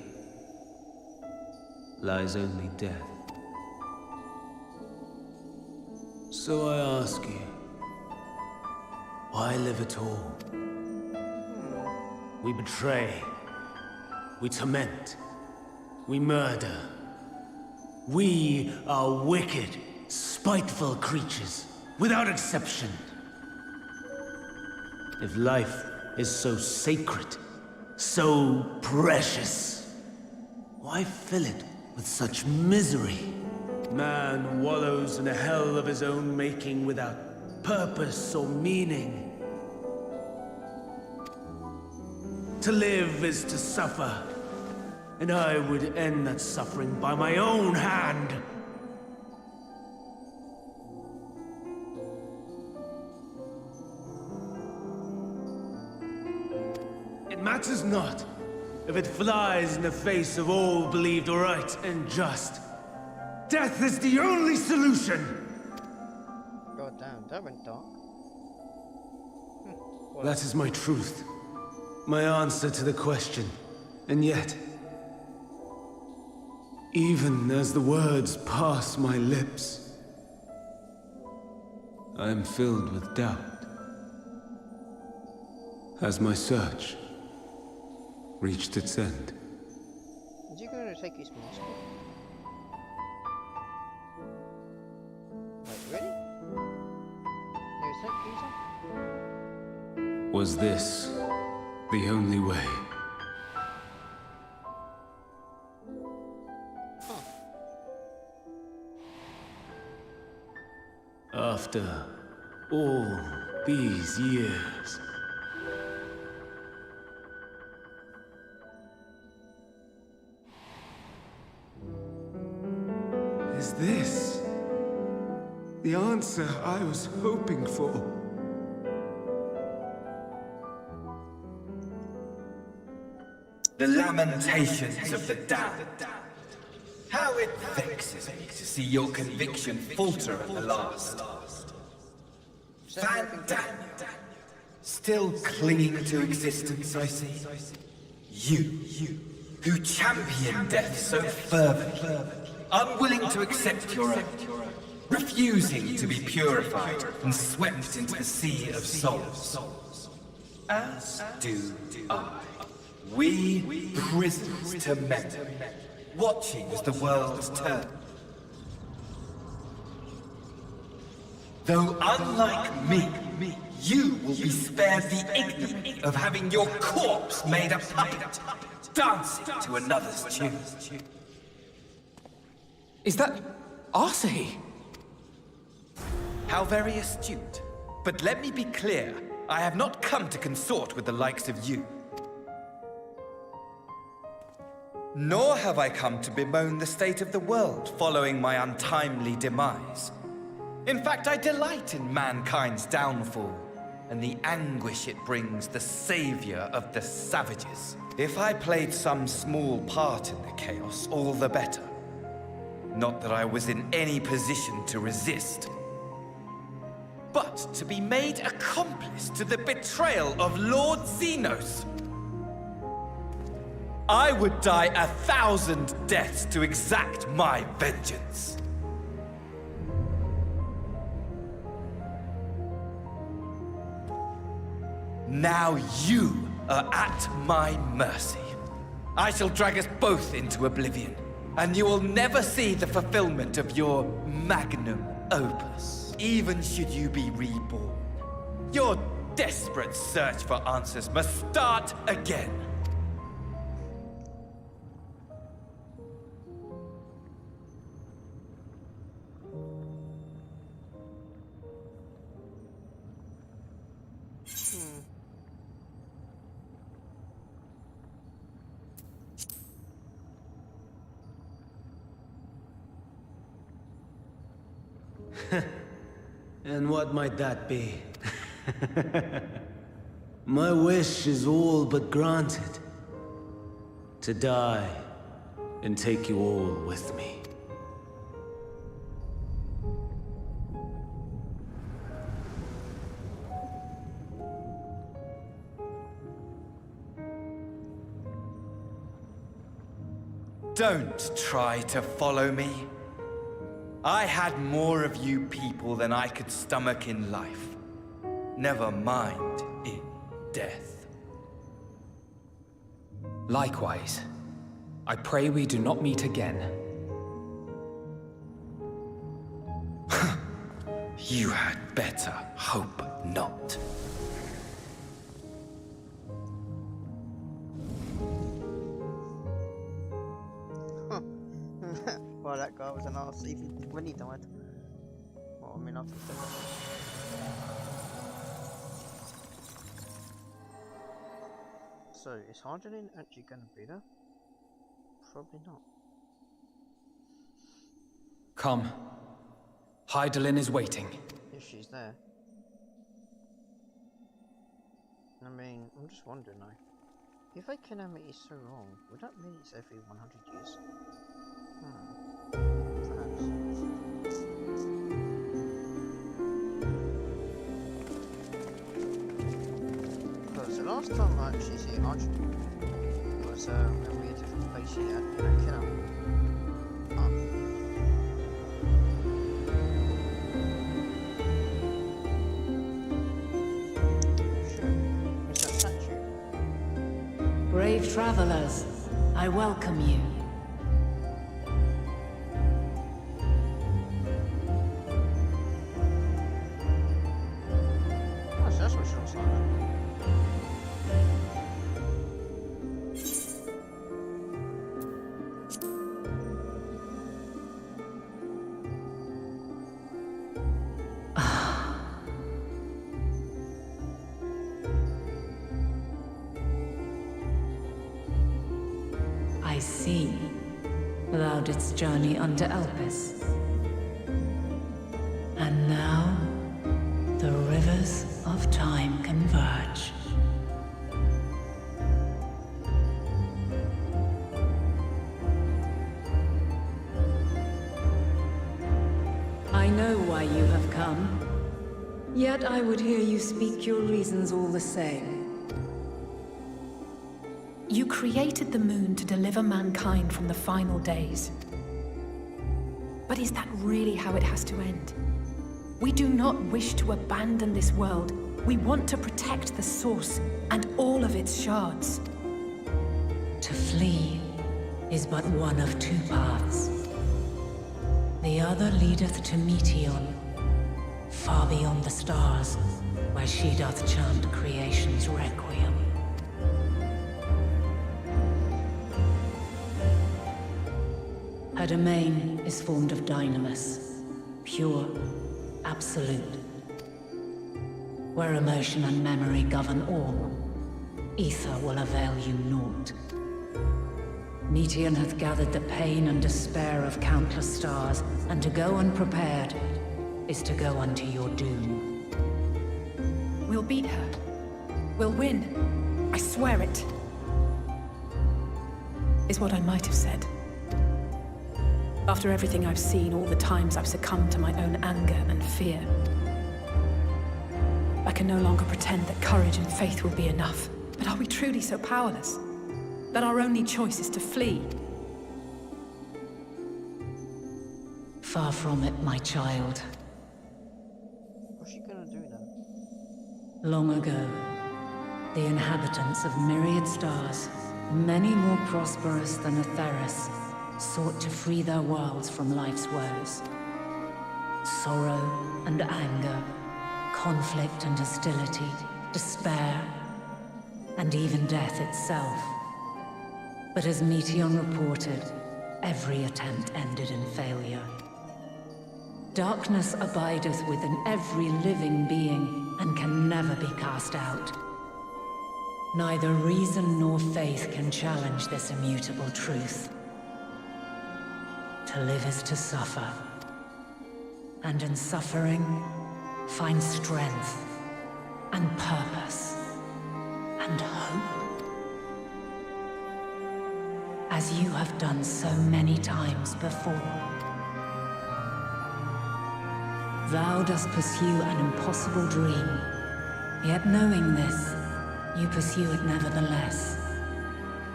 lies only death. So I ask you, why live at all? We betray, we torment, we murder. We are wicked, spiteful creatures, without exception. If life is so sacred, so precious, why fill it with such misery? Man wallows in a hell of his own making without purpose or meaning. To live is to suffer. And I would end that suffering by my own hand. It matters not if it flies in the face of all believed right and just. Death is the only solution. God damn, that went dark. That is my truth. My answer to the question. And yet, even as the words pass my lips, I am filled with doubt. Has my search reached its end? Is he going to take his mask off? Wait, ready? No, is that Was this the only way? After all these years. Is this the answer I was hoping for? The lamentations of the damned. How it vexes me to see your conviction falter at the last. Fandaniel, still clinging to existence, I see. You, who champion death so fervently, unwilling to accept your own. refusing to be purified and swept into the sea of souls. As do I. We prisoners to memory, watching as the world turns. Though unlike me, you will be spared the ignominy of having your corpse made a puppet, dancing to another's tune. Is that Arcee? How very astute. But let me be clear, I have not come to consort with the likes of you. Nor have I come to bemoan the state of the world following my untimely demise. In fact, I delight in mankind's downfall and the anguish it brings the savior of the savages. If I played some small part in the chaos, all the better. Not that I was in any position to resist. But to be made accomplice to the betrayal of Lord Xenos. I would die 1,000 deaths to exact my vengeance. Now you are at my mercy. I shall drag us both into oblivion, and you will never see the fulfillment of your magnum opus, even should you be reborn. Your desperate search for answers must start again. And what might that be? My wish is all but granted. To die and take you all with me. Don't try to follow me. I had more of you people than I could stomach in life. Never mind in death. Likewise, I pray we do not meet again. You had better hope not. Well, that guy was an arse even when he died. Well, I mean, after he died. So, is Hardening actually going to be there? Probably not. Come. Hydaelyn is waiting. If she's there. I mean, I'm just wondering though. If Economy is so wrong, would that mean it's every 100 years? Perhaps. Because the last time I actually see Archie was when we had a different place here in Killer. Brave travelers, I welcome you. Oh, so that's what she looks like. I see. Thou didst journey unto Elpis. And now, the rivers of time converge. I know why you have come. Yet I would hear you speak your reasons all the same. You created the moon to deliver mankind from the final days. But is that really how it has to end? We do not wish to abandon this world. We want to protect the source and all of its shards. To flee is but one of two paths. The other leadeth to Meteon, far beyond the stars, where she doth chant creation's requiem. Her domain is formed of dynamis, pure, absolute. Where emotion and memory govern all, ether will avail you naught. Meteon hath gathered the pain and despair of countless stars, and to go unprepared is to go unto your doom. We'll beat her. We'll win. I swear it. Is what I might have said. After everything I've seen, all the times I've succumbed to my own anger and fear. I can no longer pretend that courage and faith will be enough. But are we truly so powerless? That our only choice is to flee? Far from it, my child. What's she gonna do then? Long ago, the inhabitants of myriad stars, many more prosperous than Atheris, sought to free their worlds from life's woes. Sorrow and anger, conflict and hostility, despair, and even death itself. But as Meteon reported, every attempt ended in failure. Darkness abideth within every living being and can never be cast out. Neither reason nor faith can challenge this immutable truth. To live is to suffer, and in suffering, find strength, and purpose, and hope. As you have done so many times before. Thou dost pursue an impossible dream, yet knowing this, you pursue it nevertheless.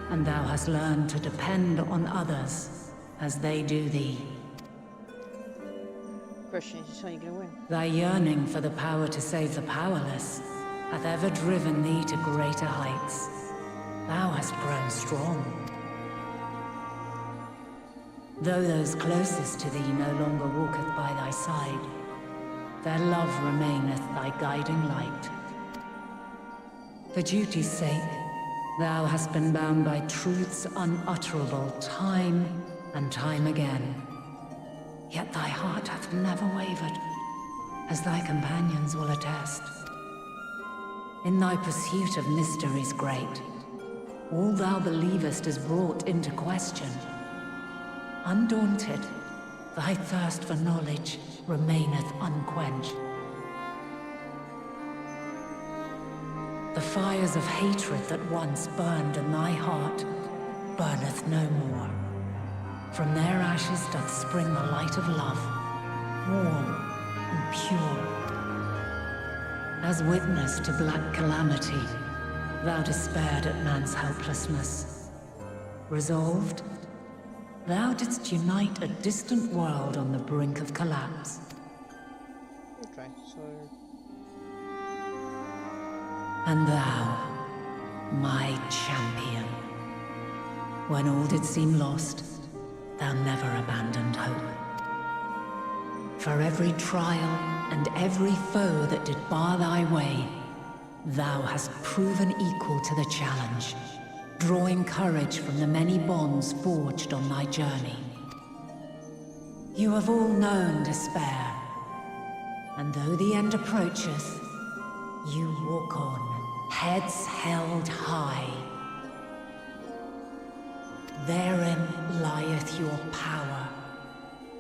And thou hast learned to depend on others as they do thee. Question is, how are you gonna win? Thy yearning for the power to save the powerless hath ever driven thee to greater heights. Thou hast grown strong. Though those closest to thee no longer walketh by thy side, their love remaineth thy guiding light. For duty's sake, thou hast been bound by truths unutterable time and time again. Yet thy heart hath never wavered, as thy companions will attest. In thy pursuit of mysteries great, all thou believest is brought into question. Undaunted, thy thirst for knowledge remaineth unquenched. The fires of hatred that once burned in thy heart burneth no more. From their ashes doth spring the light of love, warm and pure. As witness to black calamity, thou despaired at man's helplessness. Resolved, thou didst unite a distant world on the brink of collapse. Okay, so... And thou, my champion, when all did seem lost, thou never abandoned hope. For every trial and every foe that did bar thy way, thou hast proven equal to the challenge, drawing courage from the many bonds forged on thy journey. You have all known despair, and though the end approacheth, you walk on, heads held high. Therein lieth your power,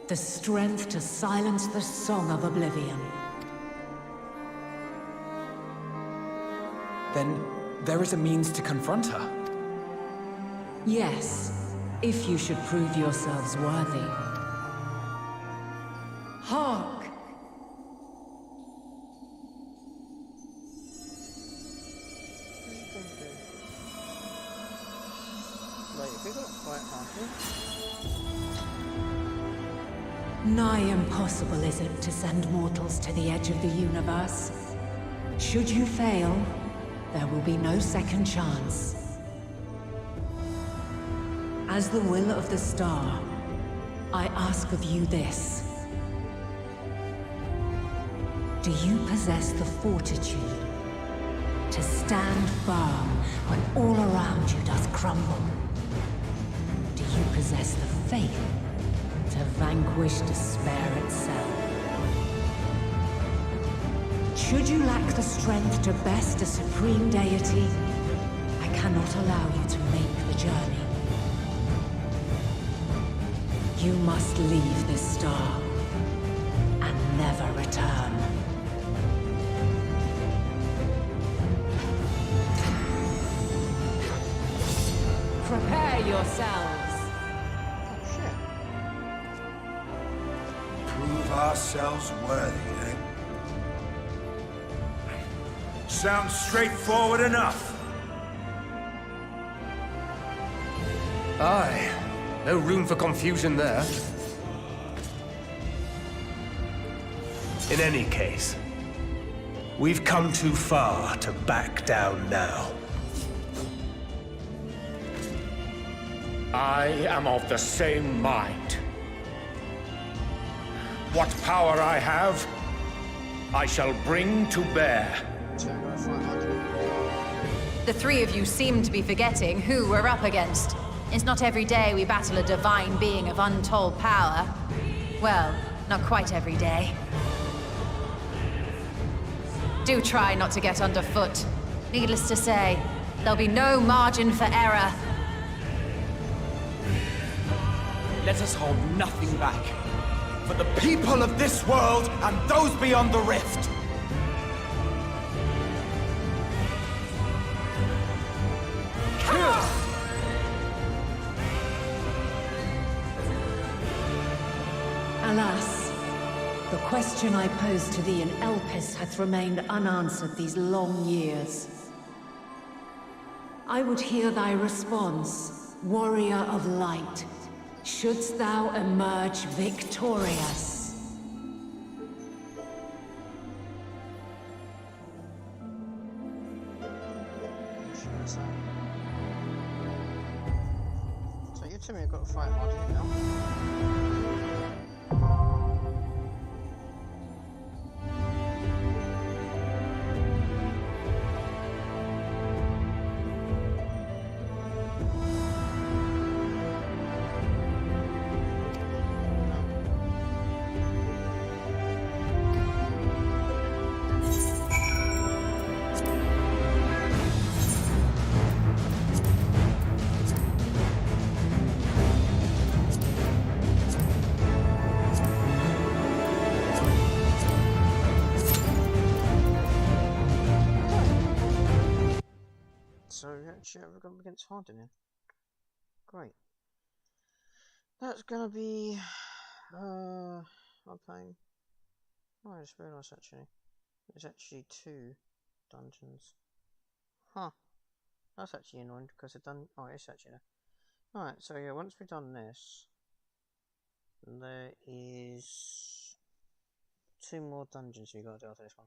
the strength to silence the song of oblivion. Then there is a means to confront her. Yes, if you should prove yourselves worthy. Hark! Wait, have we got quite happy? Nigh impossible is it to send mortals to the edge of the universe. Should you fail, there will be no second chance. As the will of the star, I ask of you this. Do you possess the fortitude to stand firm when all around you does crumble? Do you possess the faith to vanquish despair itself? Should you lack the strength to best a supreme deity, I cannot allow you to make the journey. You must leave this star and never return. Prepare yourselves. Prove ourselves worthy, eh? Sounds straightforward enough. Aye. No room for confusion there. In any case, we've come too far to back down now. I am of the same mind. What power I have, I shall bring to bear. The three of you seem to be forgetting who we're up against. It's not every day we battle a divine being of untold power. Well, not quite every day. Do try not to get underfoot. Needless to say, there'll be no margin for error. Let us hold nothing back. For the people of this world and those beyond the rift. Alas, the question I posed to thee in Elpis hath remained unanswered these long years. I would hear thy response, warrior of light. Shouldst thou emerge victorious? So you tell me I've got to fight hard now. So actually we're going against Hardening. Great. That's gonna be I'm playing. Oh, I just realised actually. There's actually 2 dungeons. Huh. That's actually annoying because I've done it's actually there. Alright, so yeah, once we've done this, there is 2 more dungeons we gotta do after this one.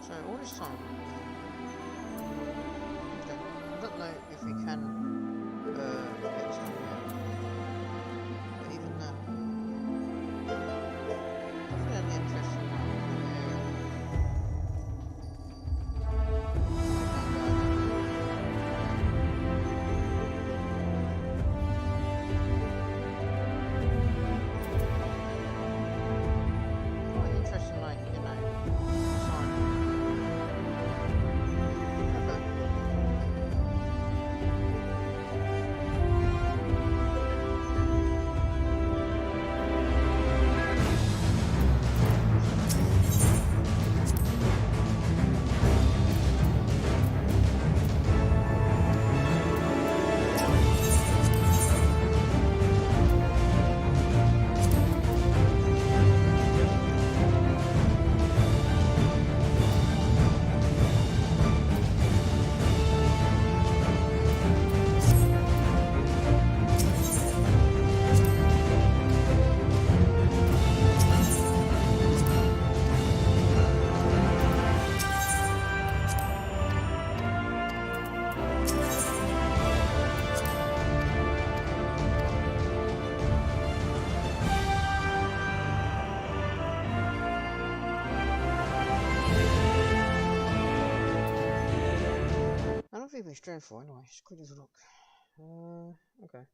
So all this time. Okay. I don't know if we can get some yet. But even that. Fairly interesting area. Quite interesting, like, you know, sign. I don't think it's dreadful anyway, it's good as a look. Okay.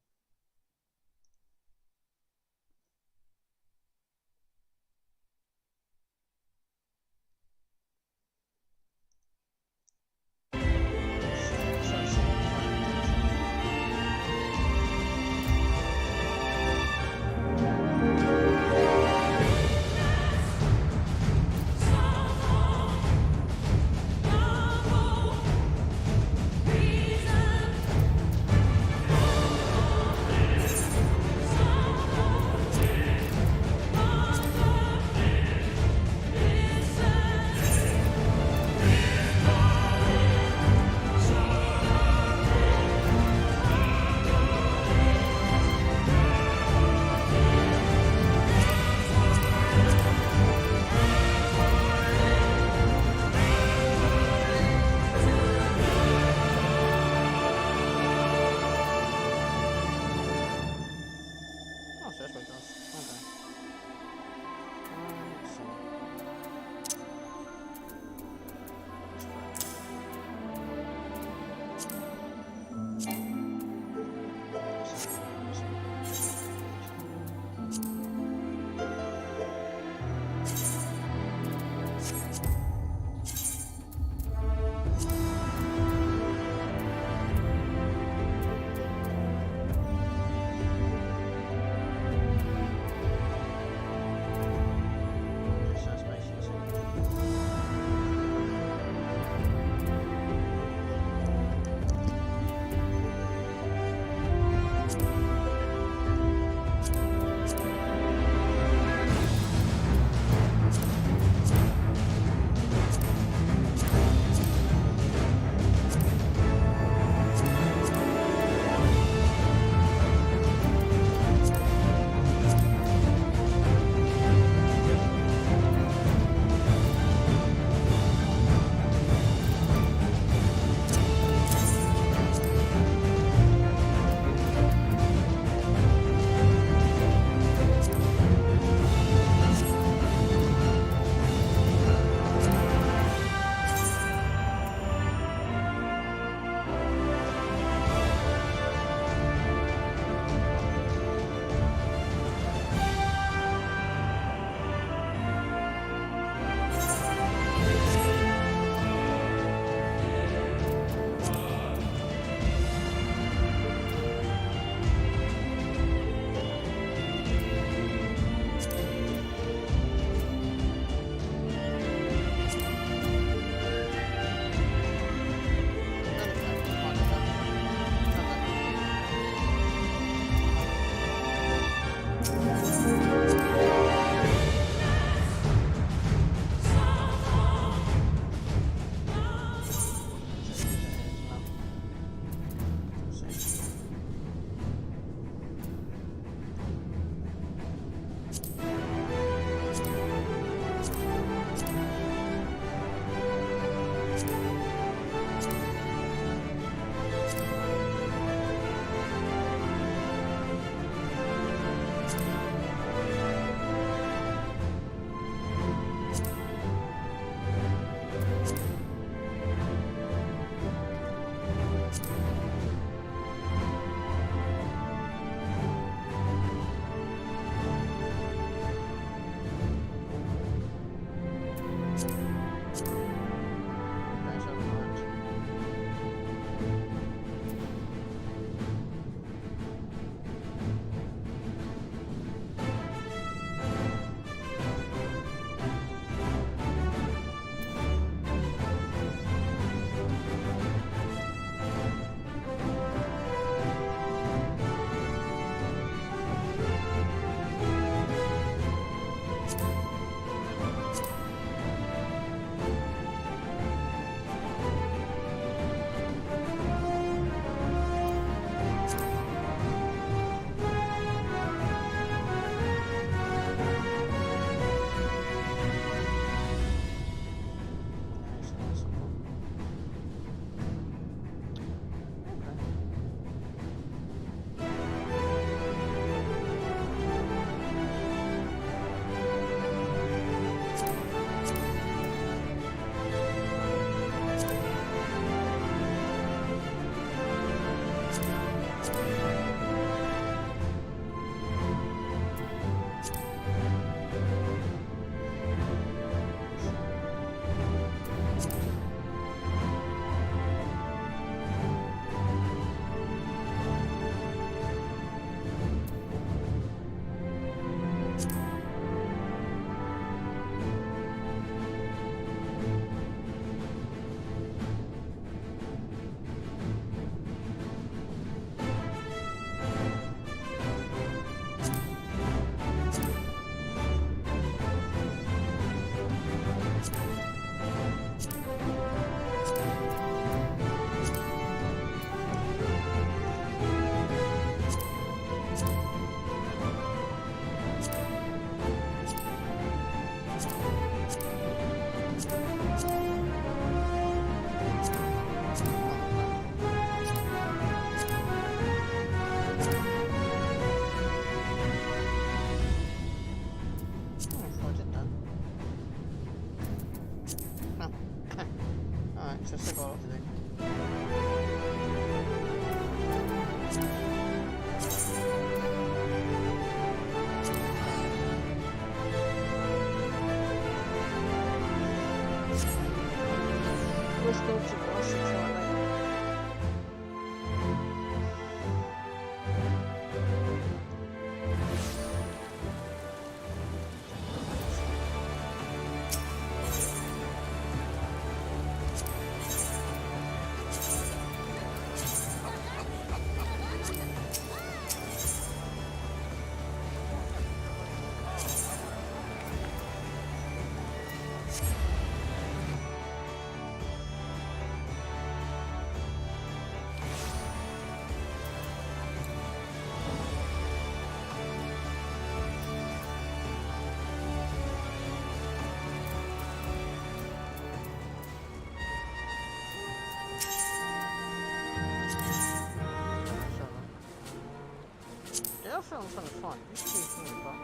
I found something fun. Just keep thinking about.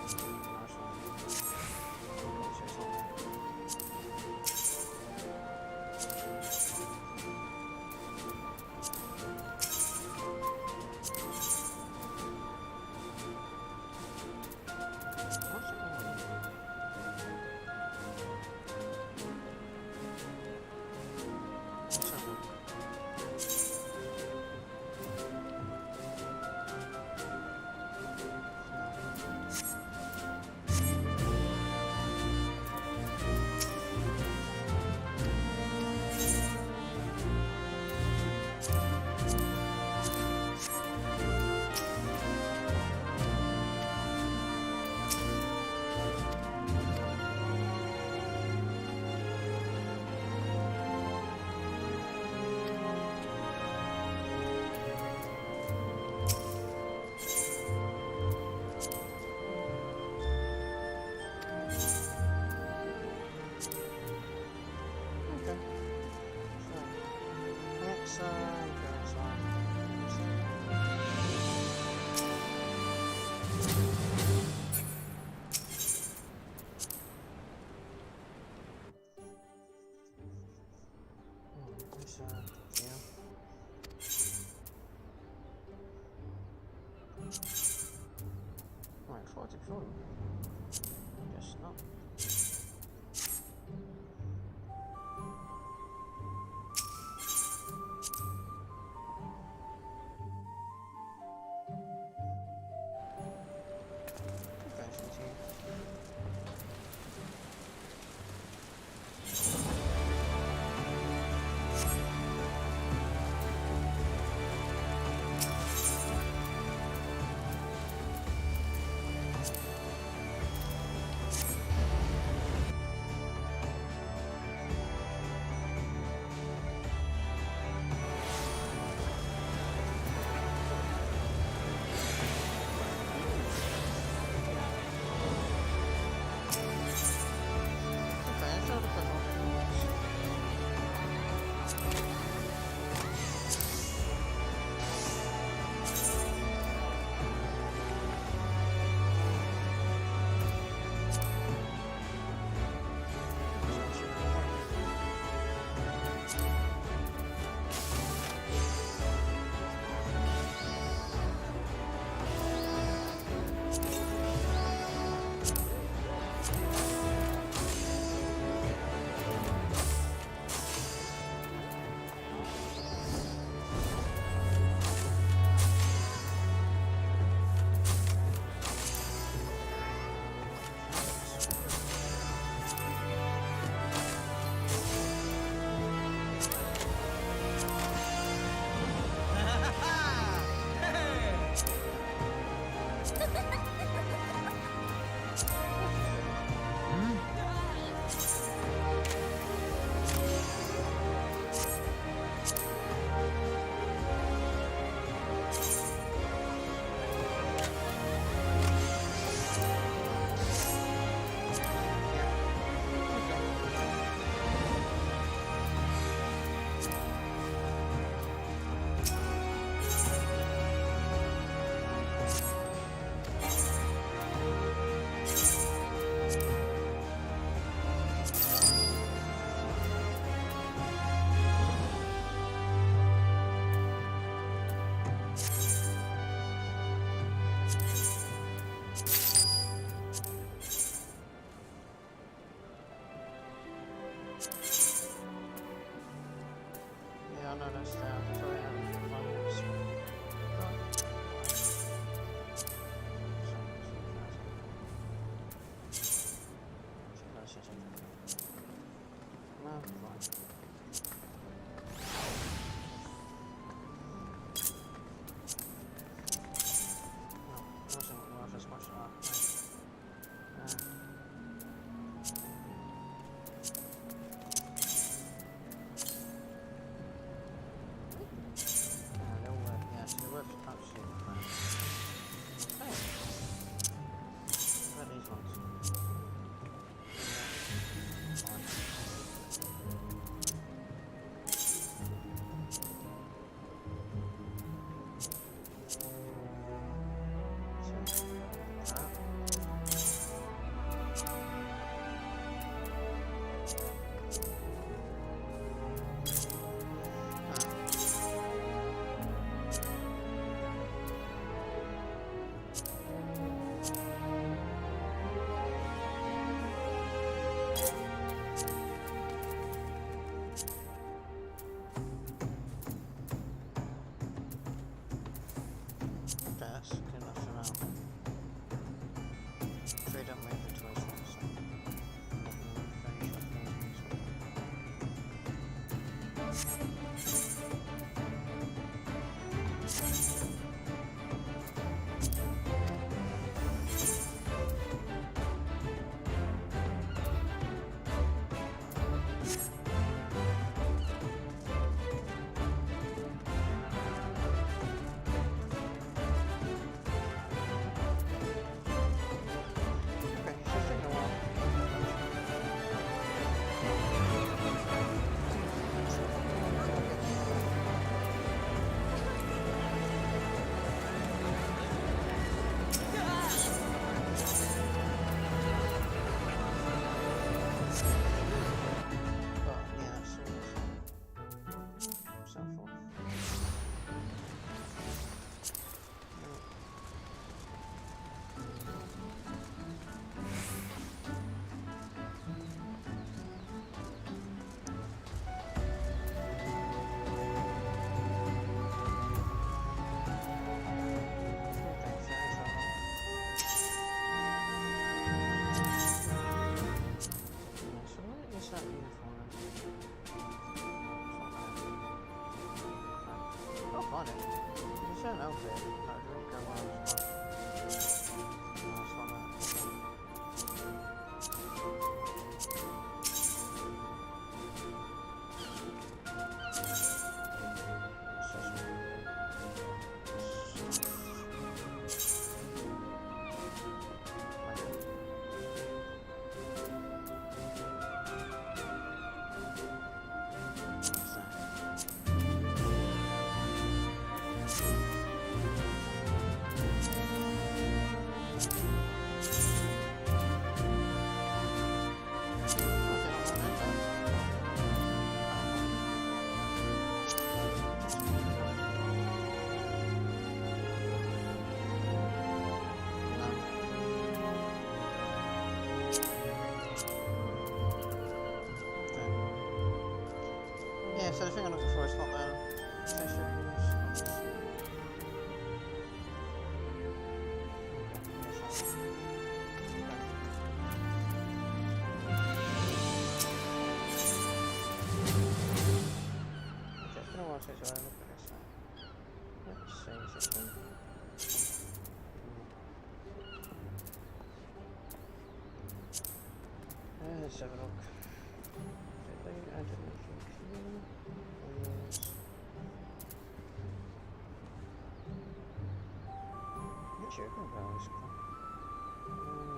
Nice one. Say something. Right, 44. Guess not. So the thing I'm looking for is not there. Let's have a look.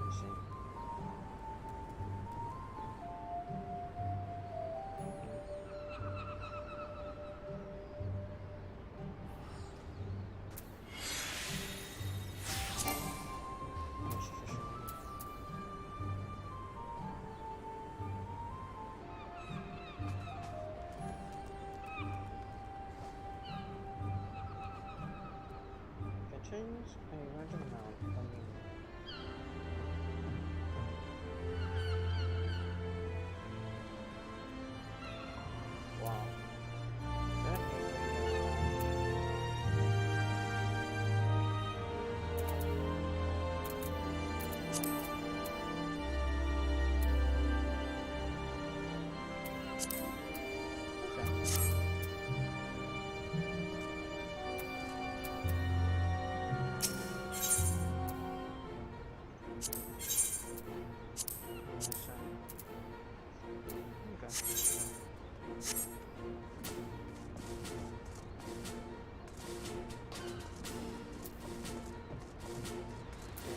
Let's see. Contains a random amount of money. Wow. That is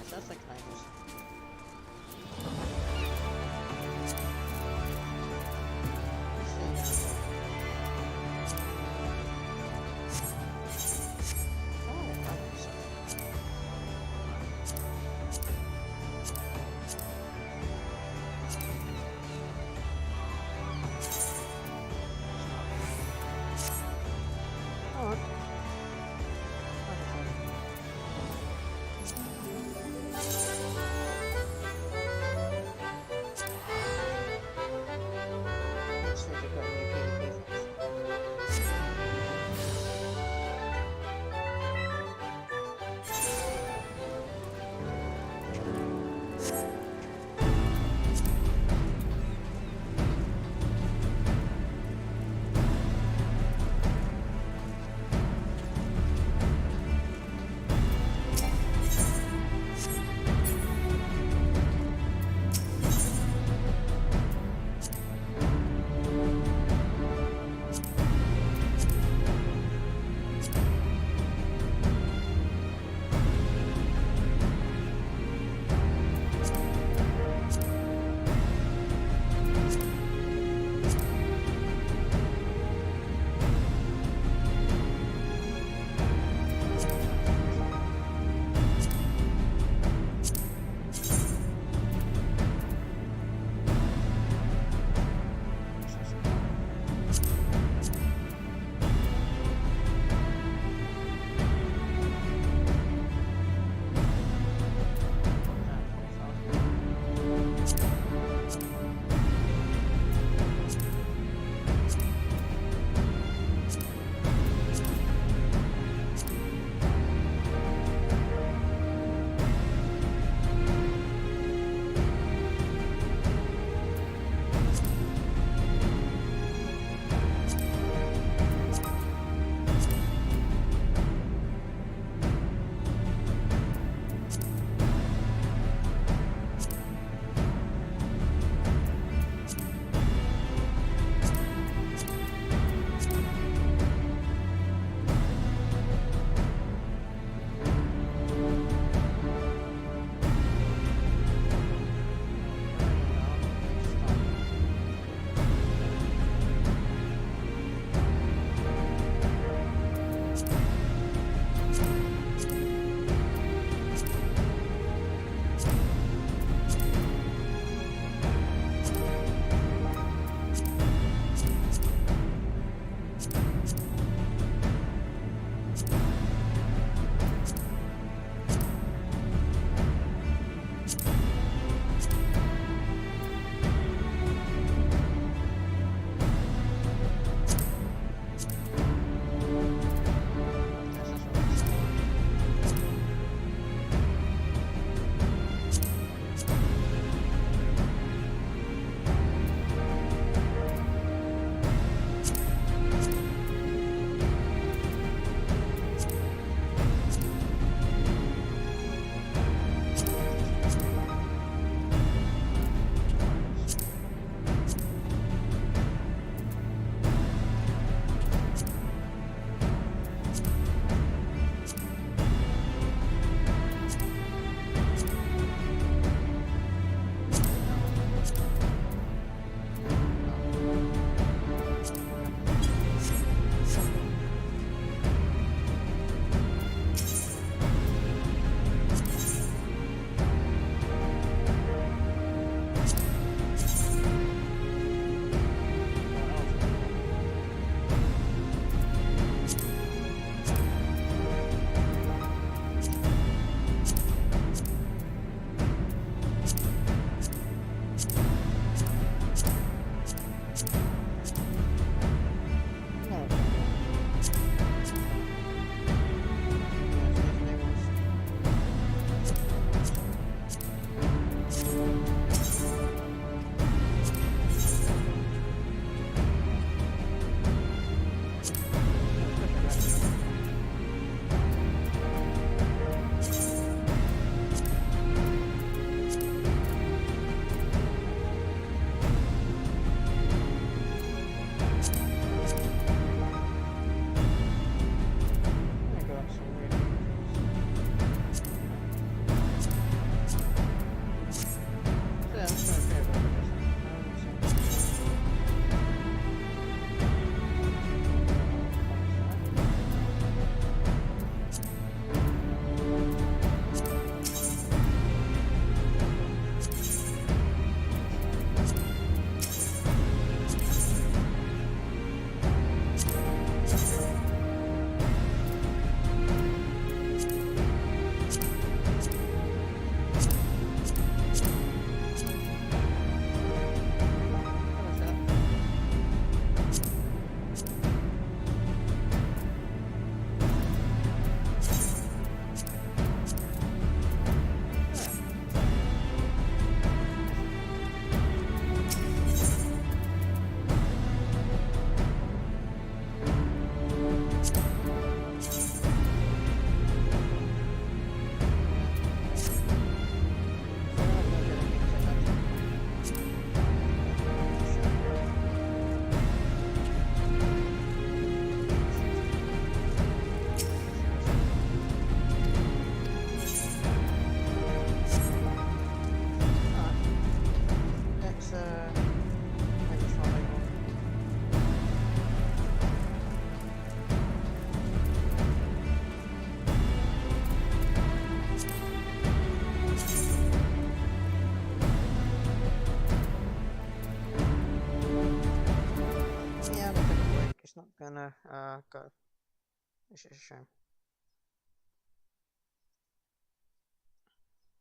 that's like nice. not gonna go. It's just a shame.